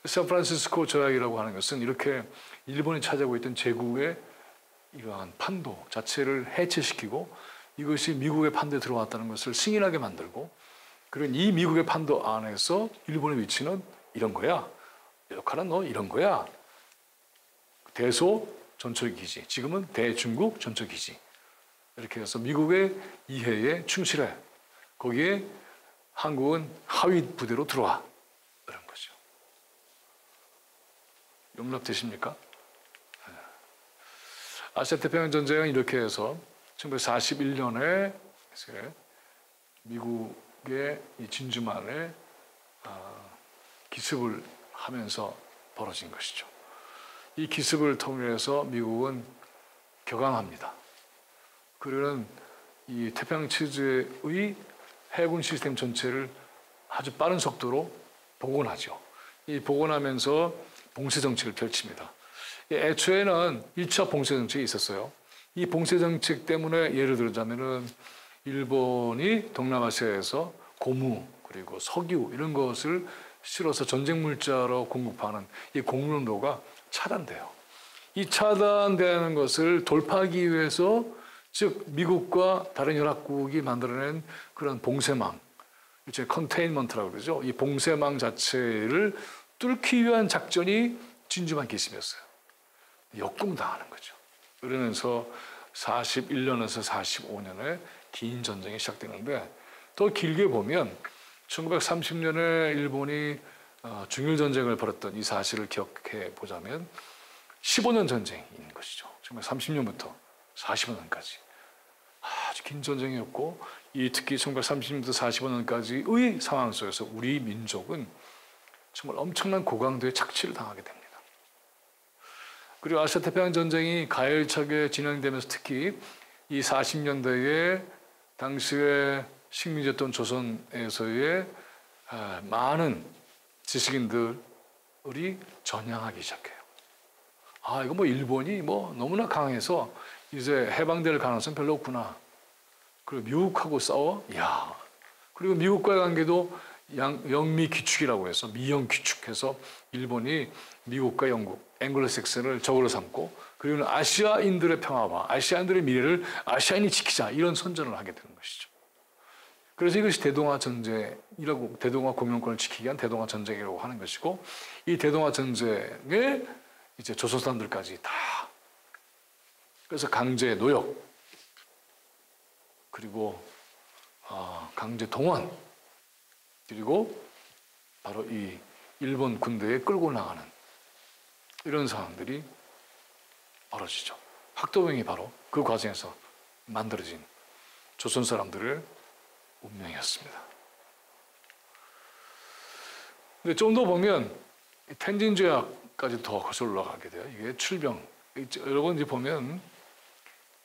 샌프란시스코 조약이라고 하는 것은 이렇게 일본이 차지하고 있던 제국의 이러한 판도 자체를 해체시키고 이것이 미국의 판도에 들어왔다는 것을 승인하게 만들고 그런 이 미국의 판도 안에서 일본의 위치는 이런 거야. 역할은 너 이런 거야. 대소 전초기지. 지금은 대중국 전초기지. 이렇게 해서 미국의 이해에 충실해. 거기에 한국은 하위 부대로 들어와. 이런 거죠. 용납되십니까? 아시아 태평양 전쟁은 이렇게 해서 1941년에 미국의 이 진주만에 기습을 하면서 벌어진 것이죠. 이 기습을 통해서 미국은 격앙합니다. 그러는 이 태평양 체제의 해군 시스템 전체를 아주 빠른 속도로 복원하죠. 이 복원하면서 봉쇄 정책을 펼칩니다. 애초에는 1차 봉쇄 정책이 있었어요. 이 봉쇄 정책 때문에 예를 들자면은 일본이 동남아시아에서 고무 그리고 석유 이런 것을 실어서 전쟁 물자로 공급하는 이 공론로가 차단돼요. 이 차단되는 것을 돌파하기 위해서 즉 미국과 다른 연합국이 만들어낸 그런 봉쇄망 이제 컨테인먼트라고 그러죠. 이 봉쇄망 자체를 뚫기 위한 작전이 진주만 기습이었어요. 역공당하는 거죠. 그러면서 41년에서 45년에 긴 전쟁이 시작되는데 더 길게 보면 1930년에 일본이 중일전쟁을 벌였던 이 사실을 기억해 보자면 15년 전쟁인 것이죠. 정말 30년부터 45년까지 아주 긴 전쟁이었고 이 특히 1930년부터 45년까지의 상황 속에서 우리 민족은 정말 엄청난 고강도의 착취를 당하게 됩니다. 그리고 아시아태평양 전쟁이 가열차게 진행되면서 특히 이 40년대에 당시에 식민지였던 조선에서의 많은 지식인들이 전향하기 시작해요. 이거 뭐 일본이 뭐 너무나 강해서 이제 해방될 가능성 별로 없구나. 그리고 미국하고 싸워? 야. 그리고 미국과의 관계도 영미 귀축이라고 해서 미영 귀축해서 일본이 미국과 영국, 앵글로색슨을 적으로 삼고 그리고 아시아인들의 평화와 아시아인들의 미래를 아시아인이 지키자 이런 선전을 하게 되는 것이죠. 그래서 이것이 대동아 전쟁이라고 대동아 공영권을 지키기 위한 대동아 전쟁이라고 하는 것이고 이 대동아 전쟁에 이제 조선 사람들까지 다 그래서 강제 노역 그리고 강제 동원 그리고 바로 이 일본 군대에 끌고 나가는 이런 상황들이 벌어지죠. 학도병이 바로 그 과정에서 만들어진 조선 사람들의 운명이었습니다. 근데 좀 더 보면 텐진 조약까지 더 거슬러 올라가게 돼요. 이게 출병. 여러분 이제 보면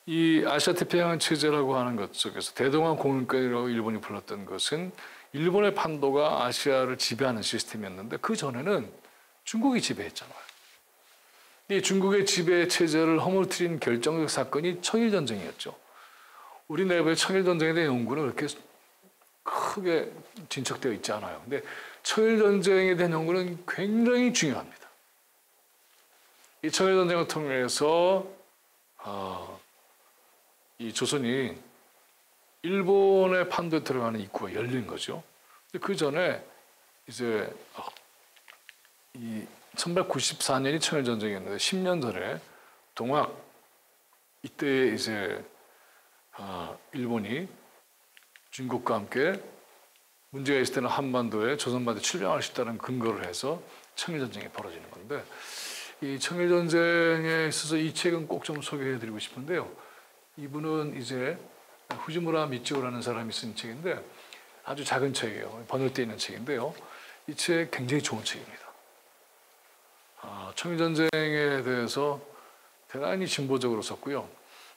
이 아시아 태평양 체제라고 하는 것 속에서 대동아 공영권이라고 일본이 불렀던 것은 일본의 판도가 아시아를 지배하는 시스템이었는데 그 전에는 중국이 지배했잖아요. 이 중국의 지배 체제를 허물뜨린 결정적 사건이 청일전쟁이었죠. 우리 내부의 청일전쟁에 대한 연구는 그렇게 크게 진척되어 있지 않아요. 근데 청일전쟁에 대한 연구는 굉장히 중요합니다. 이 청일전쟁을 통해서 이 조선이 일본의 판도에 들어가는 입구가 열린 거죠. 근데 그 전에 이제 이 1894년이 청일전쟁이었는데 10년 전에 동학 이때 이제 일본이 중국과 함께 문제가 있을 때는 한반도에 조선반도에 출병할 수 있다는 근거를 해서 청일전쟁이 벌어지는 건데 이 청일전쟁에 있어서 이 책은 꼭 좀 소개해드리고 싶은데요. 이분은 이제 후지무라 미치오라는 사람이 쓴 책인데 아주 작은 책이에요. 번역되어 있는 책인데요. 이 책 굉장히 좋은 책입니다. 청일전쟁에 대해서 대단히 진보적으로 썼고요.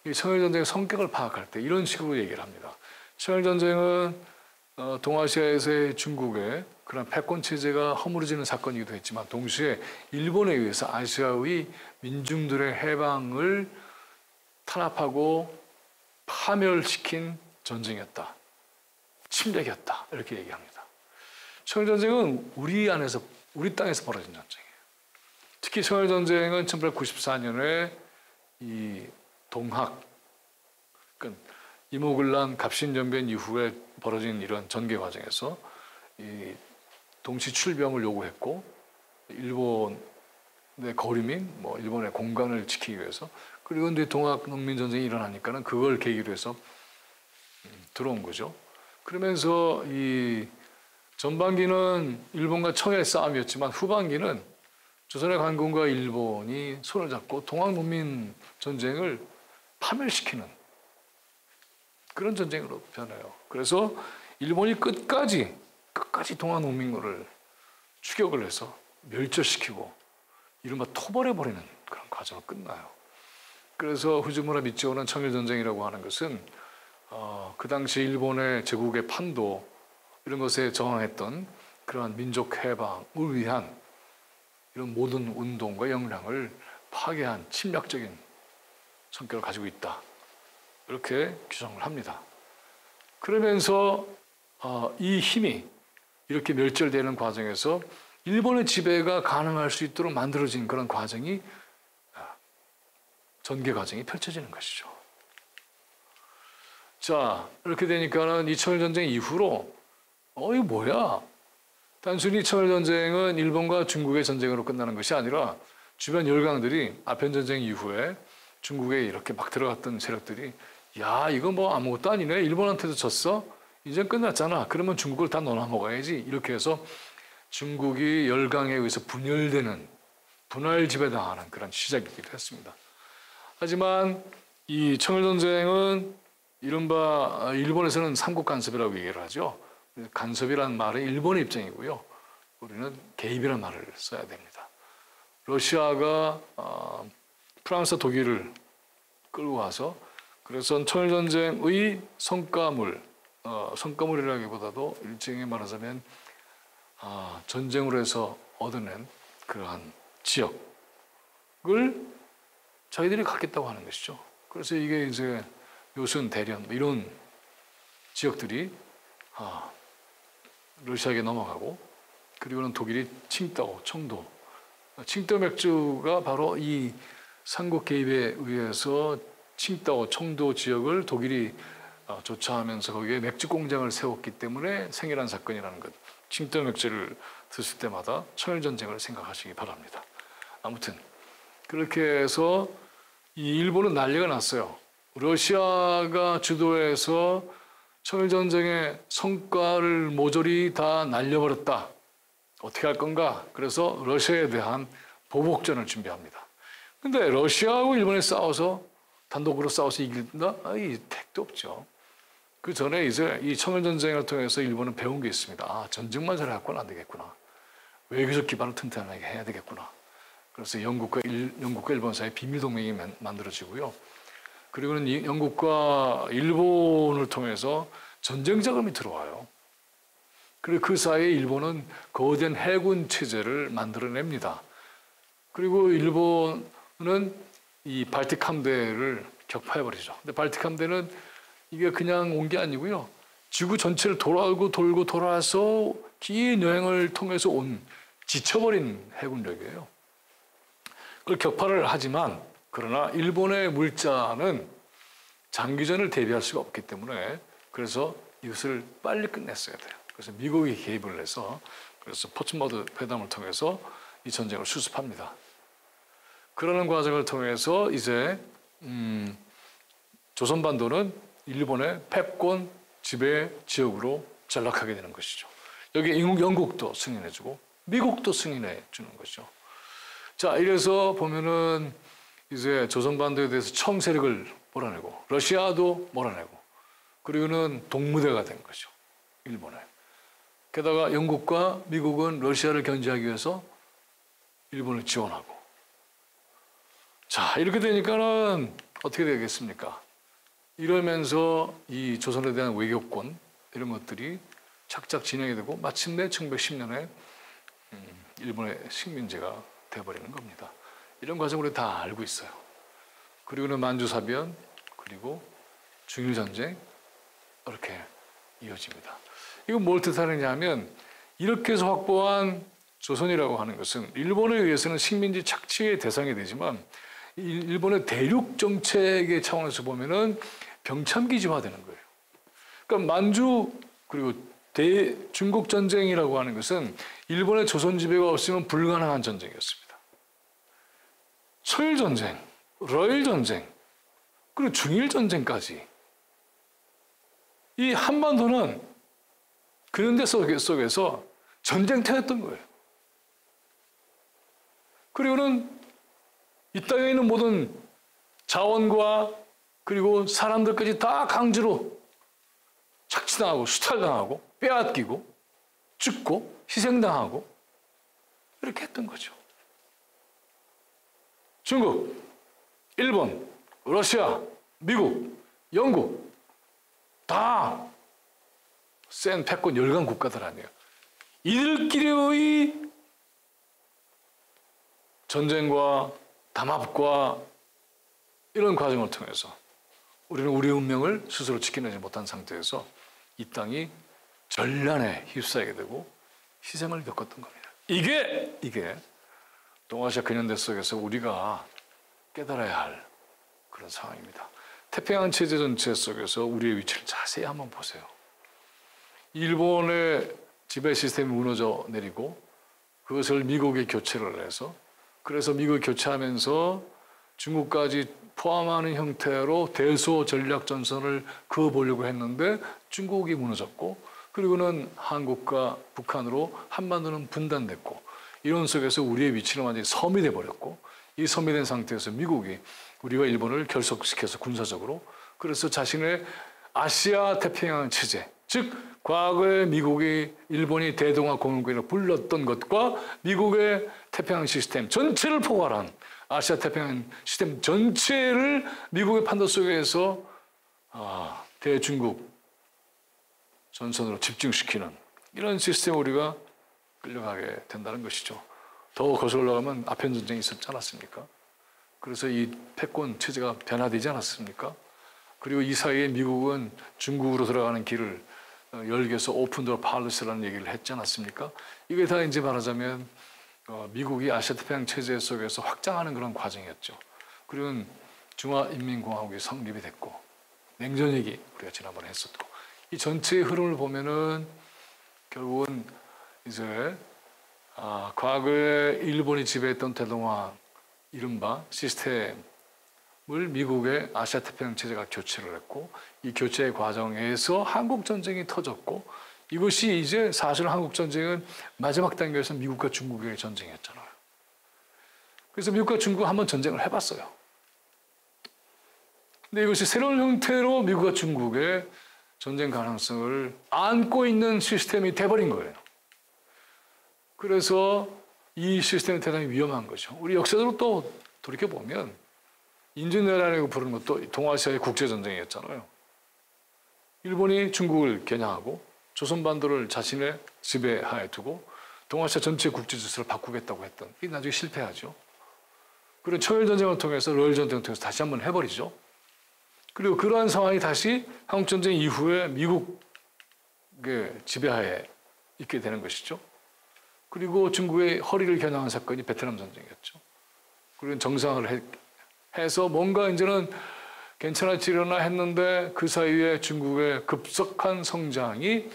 이 청일전쟁의 성격을 파악할 때 이런 식으로 얘기를 합니다. 청일전쟁은 동아시아에서의 중국의 그런 패권 체제가 허물어지는 사건이기도 했지만 동시에 일본에 의해서 아시아의 민중들의 해방을 탄압하고 파멸시킨 전쟁이었다. 침략이었다. 이렇게 얘기합니다. 청일전쟁은 우리 땅에서 벌어진 전쟁이에요. 특히 청일전쟁은 1894년에 이 동학, 그러니까 이모군란 갑신정변 이후에 벌어진 이런 전개 과정에서 이 동시 출병을 요구했고 일본의 거류민, 일본의 공간을 지키기 위해서 그리고 이제 동학 농민 전쟁이 일어나니까는 그걸 계기로 해서 들어온 거죠. 그러면서 이 전반기는 일본과 청의 싸움이었지만 후반기는 조선의 관군과 일본이 손을 잡고 동학 농민 전쟁을 파멸시키는 그런 전쟁으로 변해요. 그래서 일본이 끝까지 동학 농민군을 추격을 해서 멸절시키고 이른바 토벌해버리는 그런 과정을 끝나요. 그래서 후지무라 미치오는 청일전쟁이라고 하는 것은 그 당시 일본의 제국의 판도 이런 것에 저항했던 그러한 민족 해방을 위한 이런 모든 운동과 역량을 파괴한 침략적인 성격을 가지고 있다. 이렇게 규정을 합니다. 그러면서 이 힘이 이렇게 멸절되는 과정에서 일본의 지배가 가능할 수 있도록 만들어진 그런 과정이 전개 과정이 펼쳐지는 것이죠. 자, 이렇게 되니까는 이 청일전쟁 이후로 이거 뭐야? 단순히 청일전쟁은 일본과 중국의 전쟁으로 끝나는 것이 아니라 주변 열강들이 아편전쟁 이후에 중국에 이렇게 막 들어갔던 세력들이 야, 이거 뭐 아무것도 아니네. 일본한테도 졌어? 이제 끝났잖아. 그러면 중국을 다 너나 먹어야지. 이렇게 해서 중국이 열강에 의해서 분열되는 분할 지배당하는 그런 시작이기도 했습니다. 하지만 이 청일전쟁은 이른바 일본에서는 삼국 간섭이라고 얘기를 하죠. 간섭이라는 말은 일본의 입장이고요. 우리는 개입이라는 말을 써야 됩니다. 러시아가 프랑스, 독일을 끌고 와서 그래서 청일전쟁의 성과물, 성과물이라기보다도 일종의 말하자면 전쟁으로 해서 얻어낸 그러한 지역을 자기들이 갖겠다고 하는 것이죠. 그래서 이게 이제 요순, 대련 이런 지역들이 러시아에게 넘어가고 그리고는 독일이 칭다오, 청도, 칭다오 맥주가 바로 이 삼국 개입에 의해서 칭다오, 청도 지역을 독일이 조차하면서 거기에 맥주 공장을 세웠기 때문에 생일한 사건이라는 것. 칭다오 맥주를 드실 때마다 청일전쟁을 생각하시기 바랍니다. 아무튼 그렇게 해서 이 일본은 난리가 났어요. 러시아가 주도해서 청일전쟁의 성과를 모조리 다 날려버렸다. 어떻게 할 건가? 그래서 러시아에 대한 보복전을 준비합니다. 근데 러시아하고 일본이 싸워서 단독으로 싸워서 이긴다? 이 택도 없죠. 그 전에 이제 이 청일전쟁을 통해서 일본은 배운 게 있습니다. 전쟁만 잘해갖고는 안 되겠구나. 외교적 기반을 튼튼하게 해야 되겠구나. 그래서 영국과 일본 사이에 비밀동맹이 만들어지고요. 그리고는 영국과 일본을 통해서 전쟁 자금이 들어와요. 그리고 그 사이에 일본은 거대한 해군 체제를 만들어냅니다. 그리고 일본은 이 발틱 함대를 격파해버리죠. 근데 발틱 함대는 이게 그냥 온 게 아니고요. 지구 전체를 돌고 돌아서 긴 여행을 통해서 온 지쳐버린 해군력이에요. 그걸 격파를 하지만 그러나 일본의 물자는 장기전을 대비할 수가 없기 때문에 그래서 이것을 빨리 끝냈어야 돼요. 그래서 미국이 개입을 해서 그래서 포츠머드 회담을 통해서 이 전쟁을 수습합니다. 그러는 과정을 통해서 이제 조선반도는 일본의 패권 지배 지역으로 전락하게 되는 것이죠. 여기 영국도 승인해주고 미국도 승인해 주는 것이죠. 자, 이래서 보면은 이제 조선반도에 대해서 처음 세력을 몰아내고 러시아도 몰아내고 그리고는 동무대가 된 거죠. 일본에. 게다가 영국과 미국은 러시아를 견제하기 위해서 일본을 지원하고. 자, 이렇게 되니까는 어떻게 되겠습니까? 이러면서 이 조선에 대한 외교권 이런 것들이 착착 진행이 되고 마침내 1910년에 일본의 식민지가 되어버리는 겁니다. 이런 과정을 다 알고 있어요. 그리고는 만주사변 그리고 중일전쟁 이렇게 이어집니다. 이건 뭘 뜻하느냐 하면 이렇게 해서 확보한 조선이라고 하는 것은 일본에 의해서는 식민지 착취의 대상이 되지만 일본의 대륙 정책의 차원에서 보면은 병참기지화되는 거예요. 그러니까 만주 그리고 대중국 전쟁이라고 하는 것은 일본의 조선 지배가 없으면 불가능한 전쟁이었습니다. 초일 전쟁, 러일 전쟁, 그리고 중일 전쟁까지 이 한반도는 근현대 속에서 전쟁터였던 거예요. 그리고는 이 땅에 있는 모든 자원과 그리고 사람들까지 다 강제로 착취당하고 수탈당하고 빼앗기고 죽고 희생당하고 이렇게 했던 거죠. 중국, 일본, 러시아, 미국, 영국 다 센 패권 열강 국가들 아니에요. 이들끼리의 전쟁과 담합과 이런 과정을 통해서 우리는 우리의 운명을 스스로 지켜내지 못한 상태에서 이 땅이 전란에 휩싸이게 되고 희생을 겪었던 겁니다. 이게 동아시아 근현대 속에서 우리가 깨달아야 할 그런 상황입니다. 태평양 체제 전체 속에서 우리의 위치를 자세히 한번 보세요. 일본의 지배 시스템이 무너져 내리고 그것을 미국에 교체를 해서 그래서 미국이 교체하면서 중국까지 포함하는 형태로 대소 전략 전선을 그어보려고 했는데 중국이 무너졌고 그리고는 한국과 북한으로 한반도는 분단됐고 이런 속에서 우리의 위치는 완전히 섬이 돼버렸고 이 섬이 된 상태에서 미국이 우리와 일본을 결속시켜서 군사적으로 그래서 자신의 아시아 태평양 체제 즉 과거에 미국이 일본이 대동아 공영국이라고 불렀던 것과 미국의 태평양 시스템 전체를 포괄한 아시아 태평양 시스템 전체를 미국의 판도 속에서 대중국 전선으로 집중시키는 이런 시스템에 우리가 끌려가게 된다는 것이죠. 더 거슬러 올라가면 아편 전쟁이 있었지 않았습니까? 그래서 이 패권 체제가 변화되지 않았습니까? 그리고 이 사이에 미국은 중국으로 들어가는 길을 열기 위해서 오픈 도어 팔리시라는 얘기를 했지 않았습니까? 이게 다 이제 말하자면 미국이 아시아 태평양 체제 속에서 확장하는 그런 과정이었죠. 그리고 중화인민공화국이 성립이 됐고 냉전 얘기 우리가 지난번에 했었고 이 전체의 흐름을 보면은 결국은 이제 과거에 일본이 지배했던 대동아 이른바 시스템을 미국의 아시아 태평양 체제가 교체를 했고 이 교체 과정에서 한국 전쟁이 터졌고 이것이 이제 사실 한국 전쟁은 마지막 단계에서 미국과 중국의 전쟁이었잖아요. 그래서 미국과 중국 한번 전쟁을 해봤어요. 근데 이것이 새로운 형태로 미국과 중국의 전쟁 가능성을 안고 있는 시스템이 돼버린 거예요. 그래서 이 시스템은 대단히 위험한 거죠. 우리 역사적으로 또 돌이켜보면 인진내란이라고 부르는 것도 동아시아의 국제전쟁이었잖아요. 일본이 중국을 겨냥하고 조선반도를 자신의 지배하에 두고 동아시아 전체 국제질서를 바꾸겠다고 했던 이게 나중에 실패하죠. 그리고 청일전쟁을 통해서 러일전쟁을 통해서 다시 한번 해버리죠. 그리고 그러한 상황이 다시 한국전쟁 이후에 미국의 지배하에 있게 되는 것이죠. 그리고 중국의 허리를 겨냥한 사건이 베트남 전쟁이었죠. 그리고 정상을 해서 뭔가 이제는 괜찮아지려나 했는데 그 사이에 중국의 급속한 성장이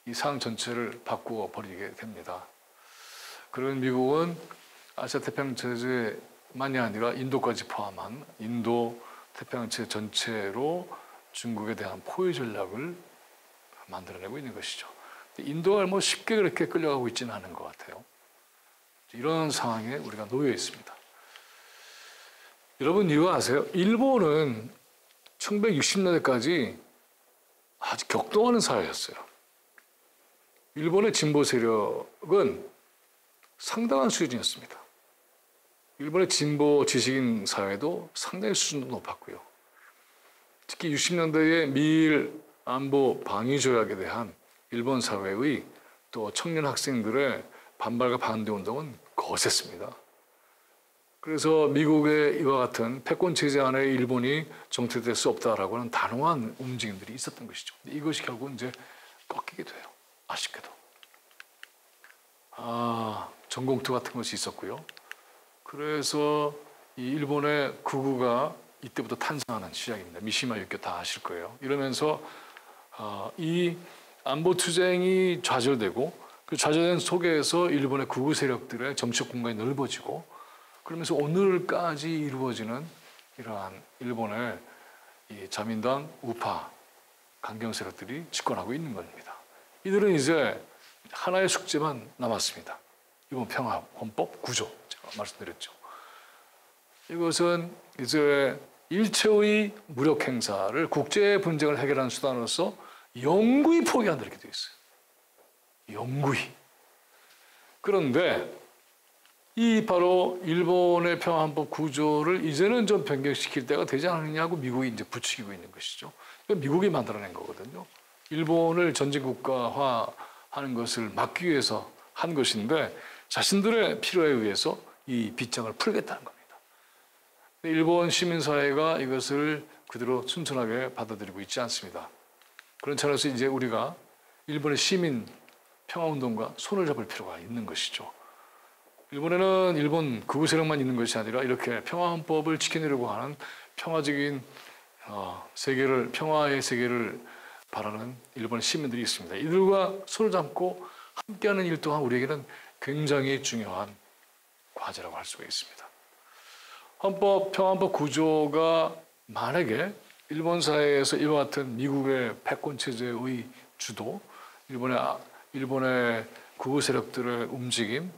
이 상황 전체를 바꾸어 버리게 됩니다. 그리고 미국은 아시아 태평양 체제만이 아니라 인도까지 포함한 인도 태평양 체제 전체로 중국에 대한 포위 전략을 만들어내고 있는 것이죠. 인도가 뭐 쉽게 그렇게 끌려가고 있지는 않은 것 같아요. 이런 상황에 우리가 놓여 있습니다. 여러분 이거 아세요? 일본은 1960년대까지 아주 격동하는 사회였어요. 일본의 진보 세력은 상당한 수준이었습니다. 일본의 진보 지식인 사회도 상당히 수준도 높았고요. 특히 60년대의 미일 안보 방위 조약에 대한 일본 사회의 또 청년 학생들의 반발과 반대 운동은 거셌습니다. 그래서 미국의 이와 같은 패권 체제 안에 일본이 정체될 수 없다라고 하는 단호한 움직임들이 있었던 것이죠. 이것이 결국 이제 꺾이게 돼요. 아쉽게도. 전공투 같은 것이 있었고요. 그래서 이 일본의 극우가 이때부터 탄생하는 시작입니다. 미시마 유교 다 아실 거예요. 이러면서 이 안보 투쟁이 좌절되고 그 좌절된 속에서 일본의 극우 세력들의 정치적 공간이 넓어지고 그러면서 오늘까지 이루어지는 이러한 일본의 이 자민당 우파 강경 세력들이 집권하고 있는 겁니다. 이들은 이제 하나의 숙제만 남았습니다. 이번 평화 헌법 구조 제가 말씀드렸죠. 이것은 이제 일체의 무력 행사를 국제 분쟁을 해결하는 수단으로서 영구히 포기한다 이렇게 되어 있어요. 영구히. 그런데 이 바로 일본의 평화헌법 구조를 이제는 좀 변경시킬 때가 되지 않느냐고 미국이 이제 부추기고 있는 것이죠. 미국이 만들어낸 거거든요. 일본을 전쟁국가화하는 것을 막기 위해서 한 것인데 자신들의 필요에 의해서 이 빗장을 풀겠다는 겁니다. 일본 시민사회가 이것을 그대로 순천하게 받아들이고 있지 않습니다. 그런 차원에서 이제 우리가 일본의 시민 평화운동과 손을 잡을 필요가 있는 것이죠. 일본에는 일본 극우 세력만 있는 것이 아니라 이렇게 평화헌법을 지켜내려고 하는 평화적인 세계를 평화의 세계를 바라는 일본의 시민들이 있습니다. 이들과 손을 잡고 함께하는 일 또한 우리에게는 굉장히 중요한 과제라고 할 수가 있습니다. 평화헌법 구조가 만약에 일본 사회에서 이와 같은 미국의 패권 체제의 주도, 일본의 구호 세력들의 움직임,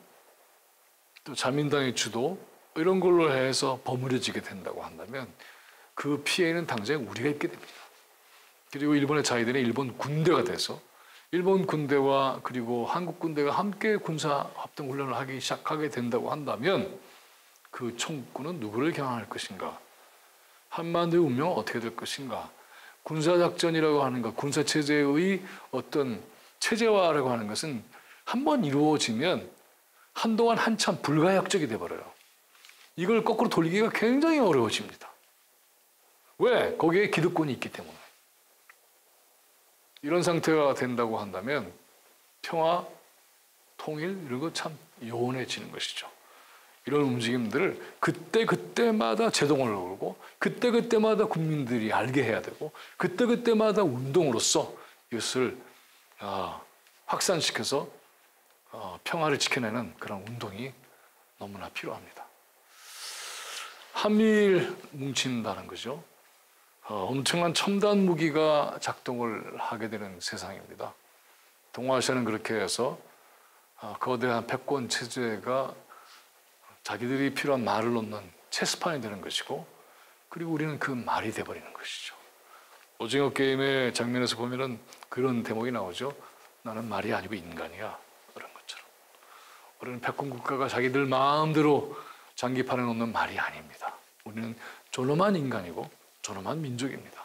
또 자민당의 주도 이런 걸로 해서 버무려지게 된다고 한다면 그 피해는 당장 우리가 입게 됩니다. 그리고 일본의 자위대는 일본 군대가 돼서 일본 군대와 그리고 한국 군대가 함께 군사 합동 훈련을 하기 시작하게 된다고 한다면 그 총구는 누구를 겨냥할 것인가? 한반도의 운명은 어떻게 될 것인가? 군사작전이라고 하는 것, 군사체제의 어떤 체제화라고 하는 것은 한번 이루어지면 한동안 한참 불가역적이 돼버려요. 이걸 거꾸로 돌리기가 굉장히 어려워집니다. 왜? 거기에 기득권이 있기 때문에. 이런 상태가 된다고 한다면 평화, 통일 이런 거 참 요원해지는 것이죠. 이런 움직임들을 그때그때마다 제동을 걸고 그때그때마다 국민들이 알게 해야 되고 그때그때마다 운동으로서 이것을 확산시켜서 평화를 지켜내는 그런 운동이 너무나 필요합니다. 한미일 뭉친다는 거죠. 엄청난 첨단 무기가 작동을 하게 되는 세상입니다. 동아시아는 그렇게 해서 거대한 패권 체제가 자기들이 필요한 말을 놓는 체스판이 되는 것이고 그리고 우리는 그 말이 돼버리는 것이죠. 오징어 게임의 장면에서 보면은 그런 대목이 나오죠. 나는 말이 아니고 인간이야. 그런 것처럼. 우리는 패권 국가가 자기들 마음대로 장기판에 놓는 말이 아닙니다. 우리는 존엄한 인간이고 존엄한 민족입니다.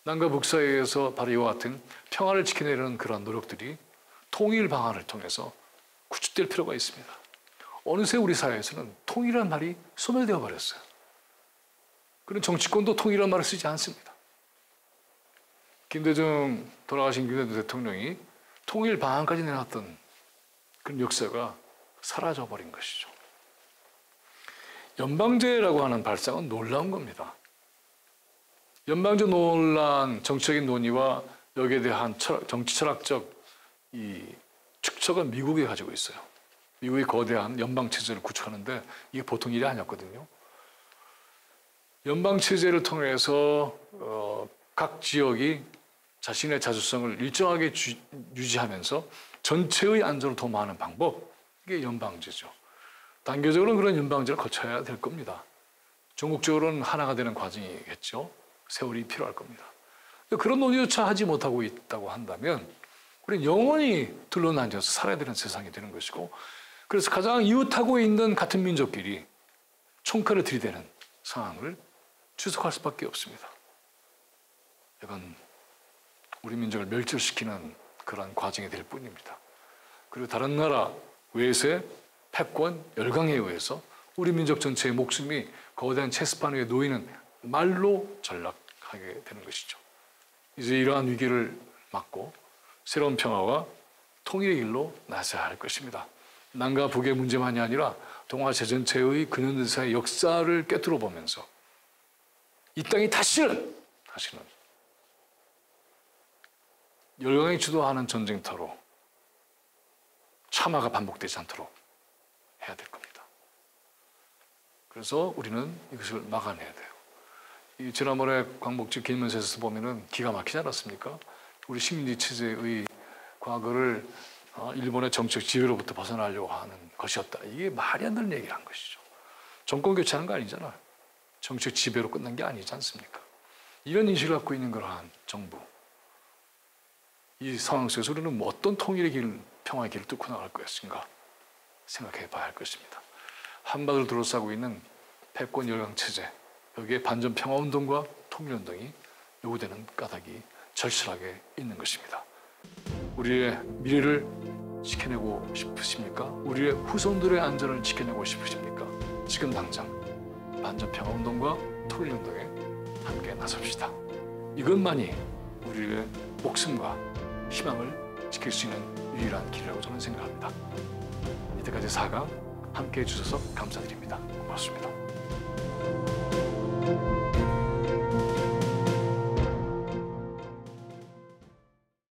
남과 북 사이에서 바로 이와 같은 평화를 지켜내려는 그러한 노력들이 통일 방안을 통해서 구축될 필요가 있습니다. 어느새 우리 사회에서는 통일이라는 말이 소멸되어 버렸어요. 그런 정치권도 통일이라는 말을 쓰지 않습니다. 돌아가신 김대중 대통령이 통일 방안까지 내놨던 그런 역사가 사라져 버린 것이죠. 연방제라고 하는 발상은 놀라운 겁니다. 연방제 논란, 정치적인 논의와 여기에 대한 정치 철학적 이 축척은 미국이 가지고 있어요. 미국이 거대한 연방체제를 구축하는데 이게 보통 일이 아니었거든요. 연방체제를 통해서 각 지역이 자신의 자주성을 일정하게 유지하면서 전체의 안전을 도모하는 방법, 이게 연방제죠. 단계적으로는 그런 연방제를 거쳐야 될 겁니다. 전국적으로는 하나가 되는 과정이겠죠. 세월이 필요할 겁니다. 그런 논의조차 하지 못하고 있다고 한다면 우리는 영원히 둘러나앉아서 살아야 되는 세상이 되는 것이고 그래서 가장 이웃하고 있는 같은 민족끼리 총칼을 들이대는 상황을 추석할 수밖에 없습니다. 이건 우리 민족을 멸절시키는 그런 과정이 될 뿐입니다. 그리고 다른 나라 외세, 패권, 열강에 의해서 우리 민족 전체의 목숨이 거대한 체스판 위에 놓이는 말로 전락하게 되는 것이죠. 이제 이러한 위기를 막고 새로운 평화와 통일의 길로 나서야 할 것입니다. 남과 북의 문제만이 아니라 동아시아 전체의 근현대사의 역사를 꿰뚫어 보면서 이 땅이 다시는 열강이 주도하는 전쟁터로 참화가 반복되지 않도록 해야 될 겁니다. 그래서 우리는 이것을 막아내야 돼요. 이 지난번에 광복절 기념사에서 보면은 기가 막히지 않았습니까? 우리 식민지 체제의 과거를 일본의 정책 지배로부터 벗어나려고 하는 것이었다. 이게 말이 안 되는 얘기를 한 것이죠. 정권 교체하는 거 아니잖아요. 정책 지배로 끝난 게 아니지 않습니까? 이런 인식을 갖고 있는 그러한 정부. 이 상황 속에서 우리는 어떤 통일의 길, 평화의 길을 뚫고 나갈 것인가 생각해 봐야 할 것입니다. 한반도를 둘러싸고 있는 패권 열강 체제, 여기에 반전 평화운동과 통일운동이 요구되는 까닭이 절실하게 있는 것입니다. 우리의 미래를 지켜내고 싶으십니까? 우리의 후손들의 안전을 지켜내고 싶으십니까? 지금 당장 반전 평화운동과 통일운동에 함께 나섭시다. 이것만이 우리의 목숨과 희망을 지킬 수 있는 유일한 길이라고 저는 생각합니다. 이때까지 4강 함께해 주셔서 감사드립니다. 고맙습니다.